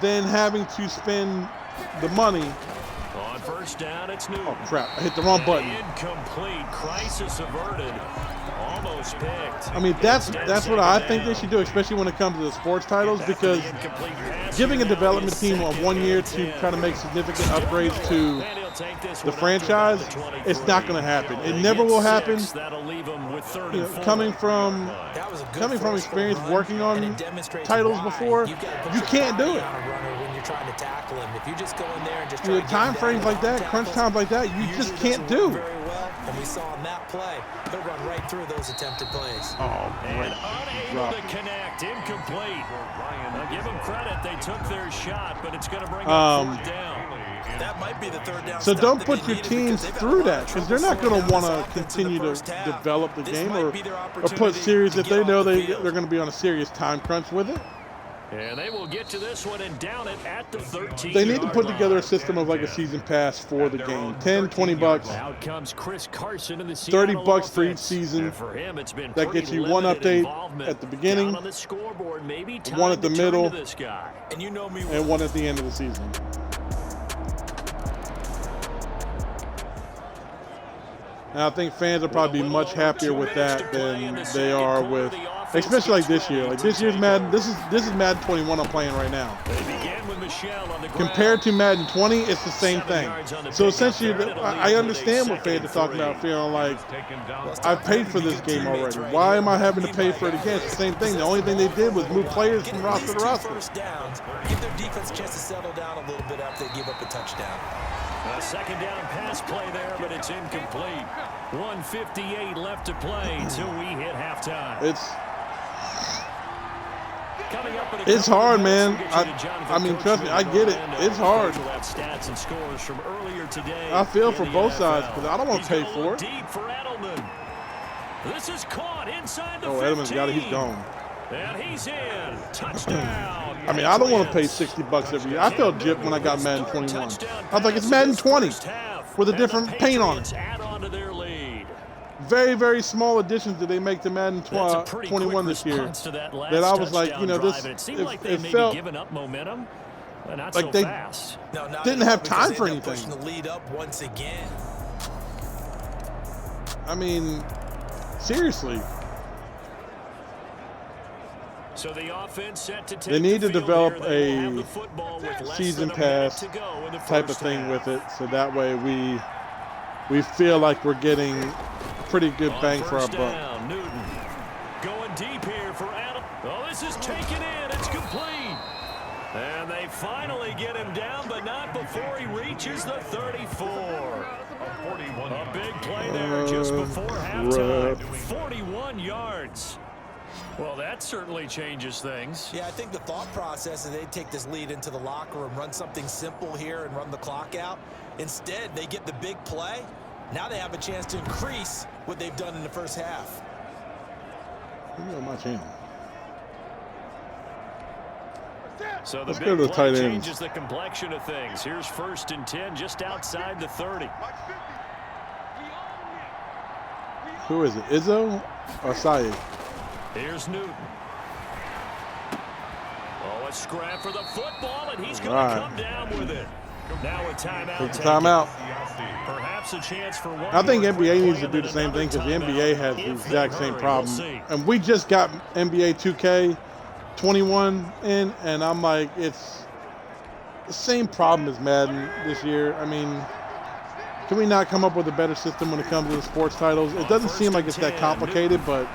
than having to spend the money.
On first down, it's Newton.
Oh, crap. I hit the wrong button.
Incomplete. Crisis averted. Almost picked.
I mean, that's what I think they should do, especially when it comes to the sports titles, because giving a development team a 1 year to kind of make significant upgrades to the franchise, it's not going to happen. It never will happen. You know, coming from experience working on titles before, you can't do it.
Trying to tackle him. If you just go in there and just
You know, time frames like that, crunch times like that, you just can't do.
Very well, and we saw on that play, he'll run right through those attempted plays.
Oh,
And
great.
unable to connect, incomplete. Now give them credit, they took their shot, but it's going to bring up 4th down.
That might be the 3rd down.
So
stop
don't
that
put
they
your
needed
teams
because they've had
through
a lot
that,
of
because they're
trouble
not going
slowing
to
down
want
this
to
offense in the
continue to
first half.
develop the
This
game
might
or
be their
put
opportunity
series
to
that
get
they
off
know
the field.
they're going to be on a serious time crunch with it.
And they will get to this one and down it at the 13.
They need to put together a system of like a season pass for the game. $10, $20.
Out comes Chris Carson in the
$30 for each
offense.
season.
And for him, it's been
That gets you one
limited
update
involvement.
at the beginning,
Down on the scoreboard, maybe time
one at the
to turn
middle,
to this guy.
And you know me
and one at the end of the season. And I think fans will probably be much happier with that than they are with, especially like this year. Like this year's Madden, this is Madden 21 I'm playing right now.
They began with Michelle on the
Compared to Madden 20, it's the same
7
thing.
yards on the
So
pickup
essentially,
there. It'll
I
leave
understand
with
what
a
fans are talking
2nd
about, feeling like
Well,
I've paid for this game already. Why am I having to pay for it again? It's the same thing. The only thing they did was move players from roster to roster.
First downs, give their defense a chance to settle down a little bit after they give up a touchdown.
A 2nd down pass play there, but it's incomplete. 1:58 left to play until we hit halftime. Coming up in a
It's
couple of
hard,
minutes,
man.
we'll get you to Jonathan
I mean,
Coachman
trust me, I
of
get it.
Orlando.
It's hard.
We'll have stats and scores from earlier today.
I feel
in
for
the
both
NFL.
sides because I don't want to pay
He's
for
gonna
it.
look deep for Edelman. This is caught inside the
Oh,
15.
Edelman's got it. He's gone.
And he's in. Touchdown.
I mean, I don't want to pay $60 every year. I felt gypped when I got Madden 21. I was like, it's Madden 20 with a different paint on it.
Add on to their lead.
Very, very small additions did they make to Madden
That's a pretty
21
quick
this year.
response to that last
That I was like,
touchdown
you know,
drive,
this
and it seemed like they
it
may
felt
be giving up momentum, but not
like
so
they
fast.
No, not
didn't
anymore
have time
because
for
they end up
anything.
pushing the lead up once again.
I mean, seriously.
So the offense set to take
They need
the
to
field
develop
here. They will
a
have the football with less
season
than a minute
pass
to go in the
type of
first
thing
half.
with it, so that way we feel like we're getting pretty good
On
bang for our
first
buck.
down, Newton going deep here for Adam. Oh, this is taken in. It's complete. And they finally get him down, but not before he reaches the 34. A big play there just before halftime. 41 yards. Well, that certainly changes things.
Yeah, I think the thought process is they take this lead into the locker room, run something simple here and run the clock out. Instead, they get the big play. Now they have a chance to increase what they've done in the first half.
Look at my channel.
So the
Let's
big
go to the
play
tight ends.
changes the complexion of things. Here's 1st and 10 just outside the 30.
Who is it, Izzo or Saeed?
Here's Newton. Oh, a scrap for the football, and he's going
Right.
to come down with it. Now a timeout.
Take the
taken.
timeout.
Perhaps a chance for one.
I think
more
NBA
quick
needs
play
to do
and
the same thing because the
another
NBA
timeout
has the
if they
exact same
hurry. We'll
problem.
see.
And we just got NBA 2K 21 in, and I'm like, it's the same problem as Madden this year. I mean, can we not come up with a better system when it comes to the sports titles? It doesn't seem like it's that complicated, but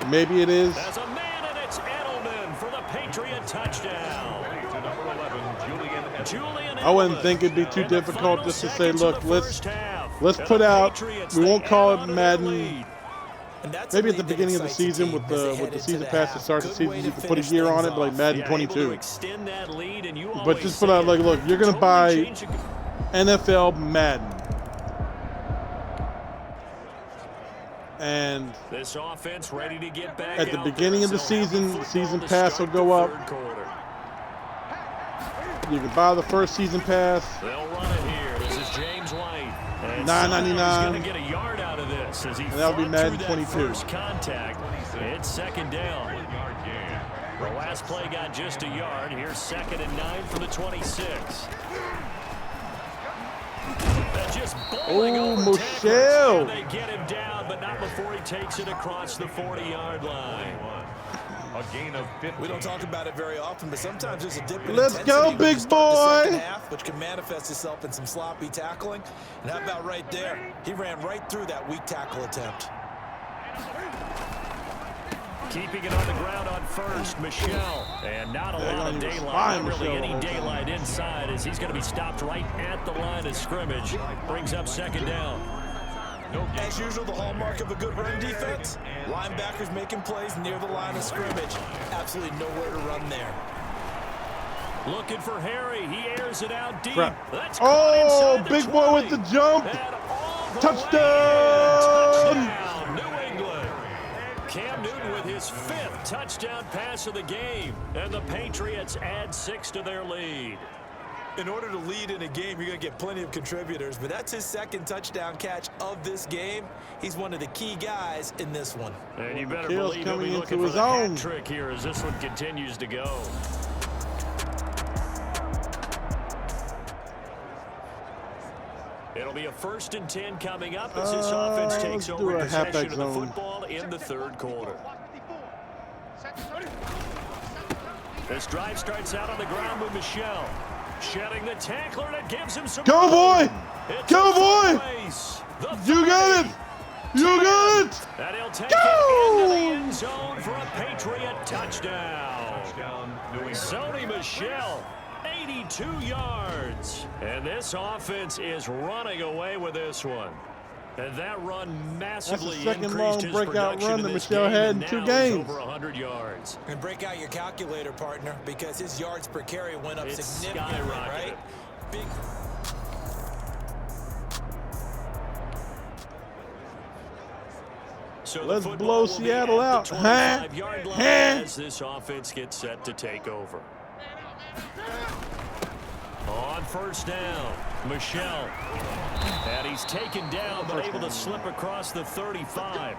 maybe it is.
As a man, and it's Edelman for the Patriot touchdown.
I wouldn't think it'd be too difficult just to say, look, let's put out. We won't call it Madden. Maybe at the beginning of the season with the season pass to start the season, you can put a year on it, but like Madden 22. But just put out like, look, you're gonna buy NFL Madden, and
this offense ready to get back
at the beginning of the season pass will go up. You can buy the first season pass.
They'll run it here. This is James White.
$9.99.
He's going to get a yard out of this as he
and that'll be Madden 22.
First contact. It's second down. The last play got just a yard. Here's 2nd and 9 for the 26. They're just bowling over
Michelle.
They get him down, but not before he takes it across the 40-yard line.
A gain of 50.
We don't talk about it very often, but sometimes there's a dip in
Let's
intensity
go,
when
big
you start the second
boy.
half, which can manifest itself in some sloppy tackling. And how about right there? He ran right through that weak tackle attempt.
Keeping it on the ground on first, Michelle. And not a lot of daylight, not really any daylight inside, as he's going to be stopped right at the line of scrimmage. Brings up 2nd down.
As usual, the hallmark of a good run defense, linebackers making plays near the line of scrimmage. Absolutely nowhere to run there.
Looking for Harry. He airs it out deep.
That's big boy with the jump. Touchdown!
New England. Cam Newton with his 5th touchdown pass of the game. And the Patriots add 6 to their lead.
In order to lead in a game, you're going to get plenty of contributors, but that's his 2nd touchdown catch of this game. He's one of the key guys in this one.
And you better believe he'll be looking for the hat trick here as this one continues to go. It'll be a 1st and 10 coming up as this offense takes over possession of the football in the 3rd quarter. This drive starts out on the ground with Michelle. Shedding the tackler, and it gives him some.
Go, boy! Go, boy! You got it! You got it!
And he'll take it into the end zone for a Patriot touchdown. Sony Michel, 82 yards. And this offense is running away with this one. And that run massively increased his production in this game,
had in 2 games.
Over 100 yards.
And break out your calculator, partner, because his yards per carry went up significantly, right? Big.
So
let's blow Seattle out, huh?
As this offense gets set to take over. On 1st down, Michelle. And he's taken down, but able to slip across the 35.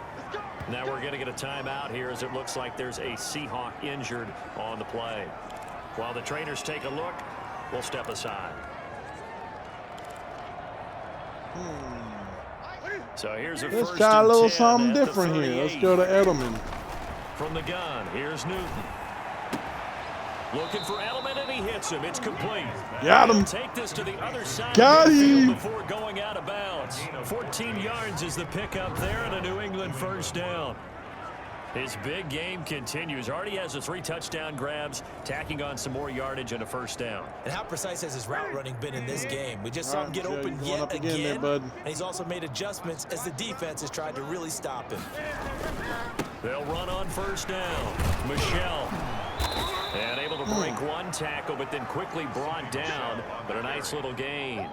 Now we're going to get a timeout here as it looks like there's a Seahawk injured on the play. While the trainers take a look, we'll step aside. So here's a
Let's
1st
try a
and
little
10
something
at the
different here.
38.
Let's go to Edelman.
From the gun, here's Newton. Looking for Edelman, and he hits him. It's complete.
Got him.
Take this to the other side
Got
of the field
him.
before going out of bounds. 14 yards is the pickup there, and a New England 1st down. His big game continues. Already has the 3 touchdown grabs, tacking on some more yardage and a 1st down.
And how precise has his route running been in this game? We just saw him get open yet
again,
again,
bud.
and he's also made adjustments as the defense has tried to really stop him.
They'll run on 1st down. Michelle. And able to break 1 tackle, but then quickly brought down. But a nice little gain.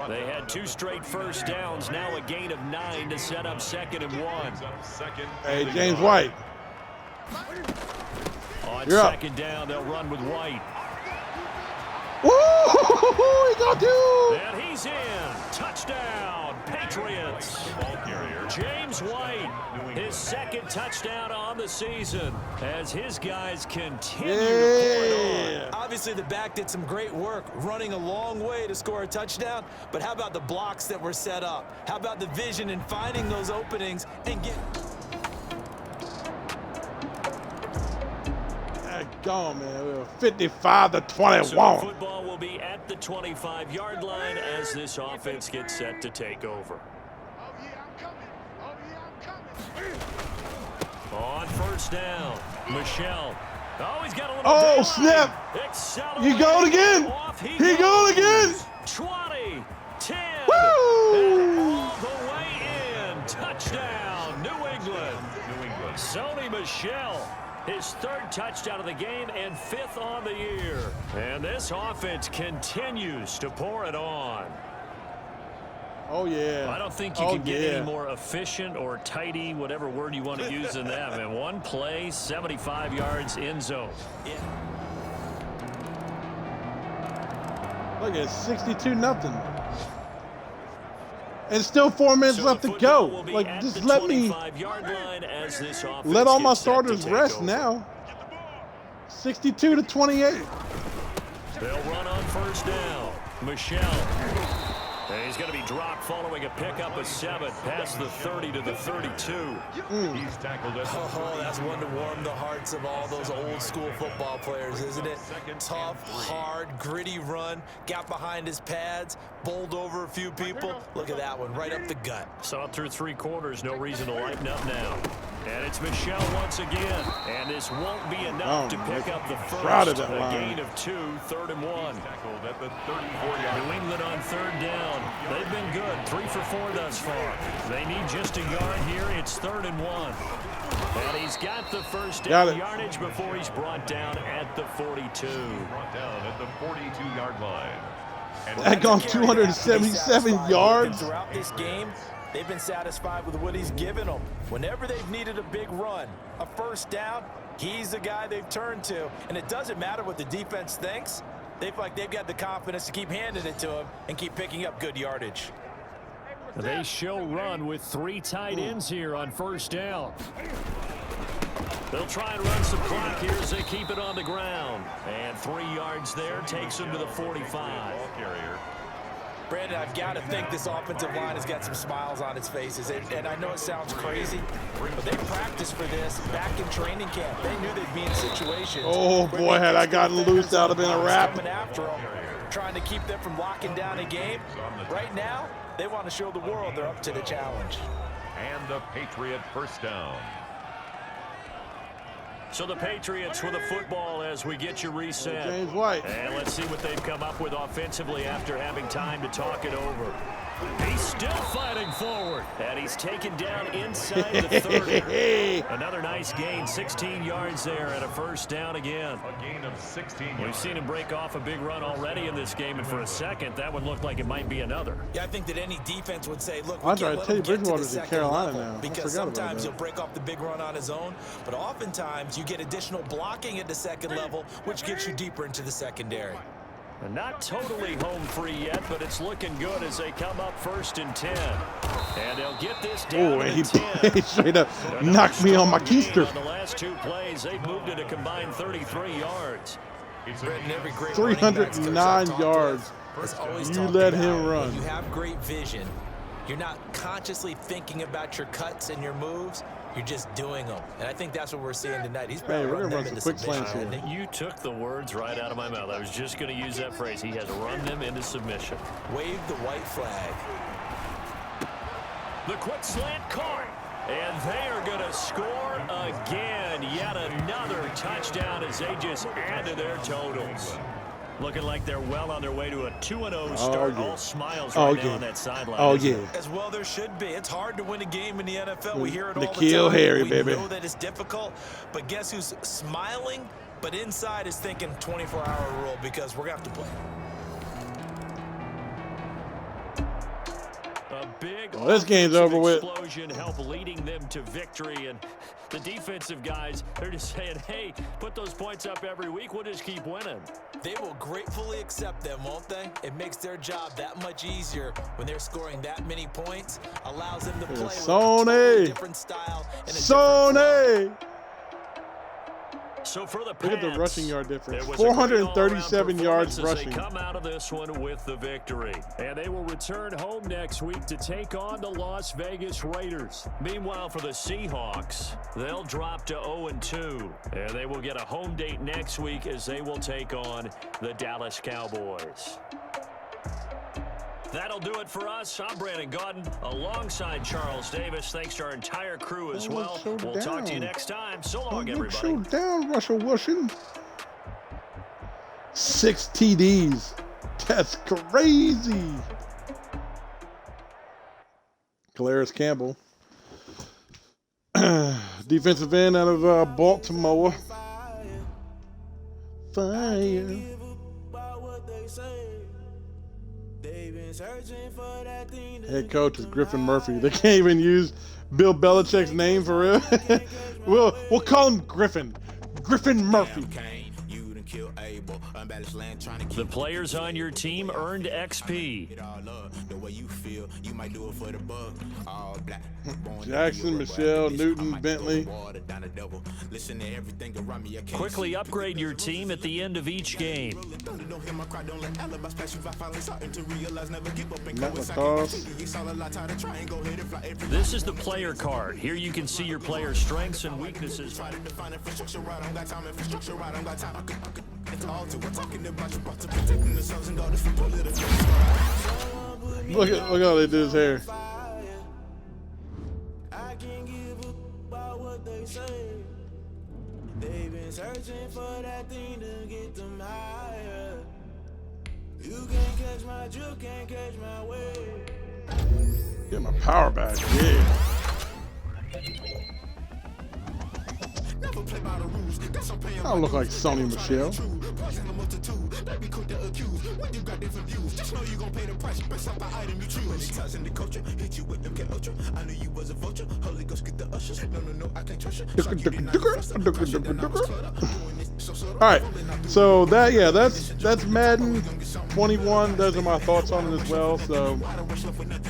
They had 2 straight 1st downs. Now a gain of 9 to set up 2nd and 1.
Hey, James White.
On
You're
2nd down, they'll run with White.
Woo! He got 2!
And he's in. Touchdown, Patriots. James White, his 2nd touchdown on the season as his guys continue to pour it on.
Obviously, the back did some great work running a long way to score a touchdown, but how about the blocks that were set up? How about the vision and finding those openings and get...
Gone, man. 55-21.
So the football will be at the 25-yard line as this offense gets set to take over. On 1st down, Michelle. Oh, he's got a little
Oh, snap. You going again. He going again.
20, 10,
Woo!
and all the way in. Touchdown, New England. Sony Michel, his 3rd touchdown of the game and 5th on the year. And this offense continues to pour it on.
Oh, yeah.
I don't think you can get any more efficient or tidy, whatever word you want to use in that. And one play, 75 yards in zone.
Yeah.
Look at 62-0. And still 4 minutes left to go. Like, just let me let all my starters rest now. 62-28.
They'll run on 1st down. Michel. And he's going to be dropped following a pickup of 7 past the 30 to the 32.
He's tackled at
That's one to warm the hearts of all those old school football players, isn't it? Tough, hard, gritty run, got behind his pads, bowled over a few people. Look at that one, right up the gut.
Saw it through 3 quarters, no reason to lighten up now. And it's Michel once again. And this won't be enough to pick up the first. A gain of 2, 3rd and 1.
tackled at the 34-yard.
New England on 3rd down. They've been good, 3 for 4 thus far. They need just a yard here. It's 3rd and 1. And he's got the 1st down yardage before he's brought down at the 42.
Brought down at the 42-yard line. And
That gone 277 yards.
Throughout this game, they've been satisfied with what he's given them. Whenever they've needed a big run, a 1st down, he's the guy they've turned to. And it doesn't matter what the defense thinks. They feel like they've got the confidence to keep handing it to him and keep picking up good yardage.
They show run with 3 tight ends here on 1st down. They'll try and run some clock here as they keep it on the ground. And 3 yards there takes them to the 45.
ball carrier.
Brandon, I've got to think this offensive line has got some smiles on its faces. And I know it sounds crazy, but they practiced for this back in training camp. They knew they'd be in situations.
Oh, boy, had I gotten loose, that would have been a wrap.
Coming after them, trying to keep them from locking down a game. Right now, they want to show the world they're up to the challenge.
And the Patriot 1st down.
So the Patriots with the football as we get you reset.
James White.
And let's see what they've come up with offensively after having time to talk it over. He's still fighting forward. And he's taken down inside the 30. Another nice gain, 16 yards there at a 1st down again.
A gain of 16 yards.
We've seen him break off a big run already in this game, and for a second, that one looked like it might be another.
Yeah, I think that any defense would say, look,
I'm trying to tell you, Bridgewater's in Carolina now.
Because sometimes he'll break off the big run on his own, but oftentimes you get additional blocking at the 2nd level, which gets you deeper into the secondary.
And not totally home free yet, but it's looking good as they come up 1st and 10. And they'll get this down to
he
10.
straight up knocked me on my keister.
On the last 2 plays, they've moved it a combined 33 yards.
Every great
309 yards. You let him run.
When you have great vision, you're not consciously thinking about your cuts and your moves. You're just doing them. And I think that's what we're seeing tonight. He's probably
we're going to run
into
some quick slants here.
You took the words right out of my mouth. I was just going to use that phrase. He has run them into submission.
Wave the white flag.
The quick slant caught. And they are going to score again. Yet another touchdown as they just add to their totals. Looking like they're well on their way to a 2-0 start. All smiles right now on that sideline.
Oh, yeah.
As well there should be. It's hard to win a game in the NFL. We hear it all the
N'Keal
time.
Harry,
we
baby.
know that it's difficult, but guess who's smiling, but inside is thinking 24-hour rule because we're going to have to play.
A big
this game's over with.
Explosion help leading them to victory, and the defensive guys, they're just saying, hey, put those points up every week. We'll just keep winning.
They will gratefully accept them, won't they? It makes their job that much easier when they're scoring that many points. Allows them to play with a totally different style and a different flow.
So for the Pats,
look at the rushing yard difference. 437 yards rushing.
They come out of this one with the victory. And they will return home next week to take on the Las Vegas Raiders. Meanwhile, for the Seahawks, they'll drop to 0-2. And they will get a home date next week as they will take on the Dallas Cowboys. That'll do it for us. I'm Brandon Gaudin alongside Charles Davis. Thanks to our entire crew as well. We'll talk to you next time. So long, everybody.
Show down, Russell Wilson. 6 TDs. That's crazy. Calais Campbell. Defensive end out of Baltimore. Fire. Head coach is Griffin Murphy. They can't even use Bill Belichick's name for real. we'll call him Griffin. Griffin Murphy.
The players on your team earned XP.
Jackson, Michelle, Newton, Bentley.
Quickly upgrade your team at the end of each game. This is the player card. Here you can see your player's strengths and weaknesses.
Look how they do his hair. They've been searching for that thing to get them higher. You can't catch my drill, can't catch my wave. Get my power back, yeah. I look like Sony Michelle. All right, so that's Madden 21. Those are my thoughts on it as well. So,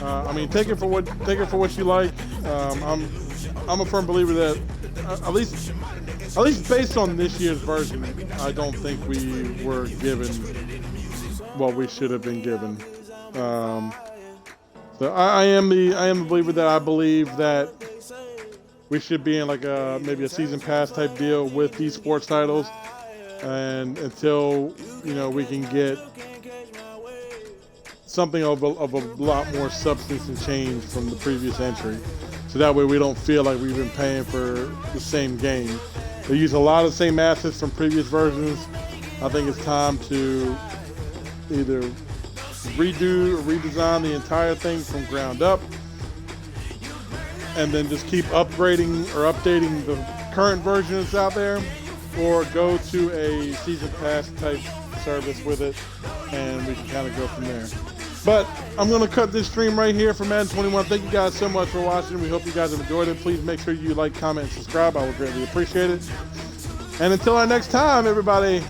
I mean, take it for what you like. I'm a firm believer that at least based on this year's version, I don't think we were given what we should have been given. So I am the believer that I believe that we should be in like maybe a season pass type deal with these sports titles, and until we can get something of a lot more substance and change from the previous entry. So that way we don't feel like we've been paying for the same game. They use a lot of the same assets from previous versions. I think it's time to either redo or redesign the entire thing from ground up, and then just keep upgrading or updating the current version that's out there, or go to a season pass type service with it, and we can kind of go from there. But I'm going to cut this stream right here for Madden 21. Thank you guys so much for watching. We hope you guys have enjoyed it. Please make sure you like, comment, and subscribe. I would greatly appreciate it. And until our next time, everybody,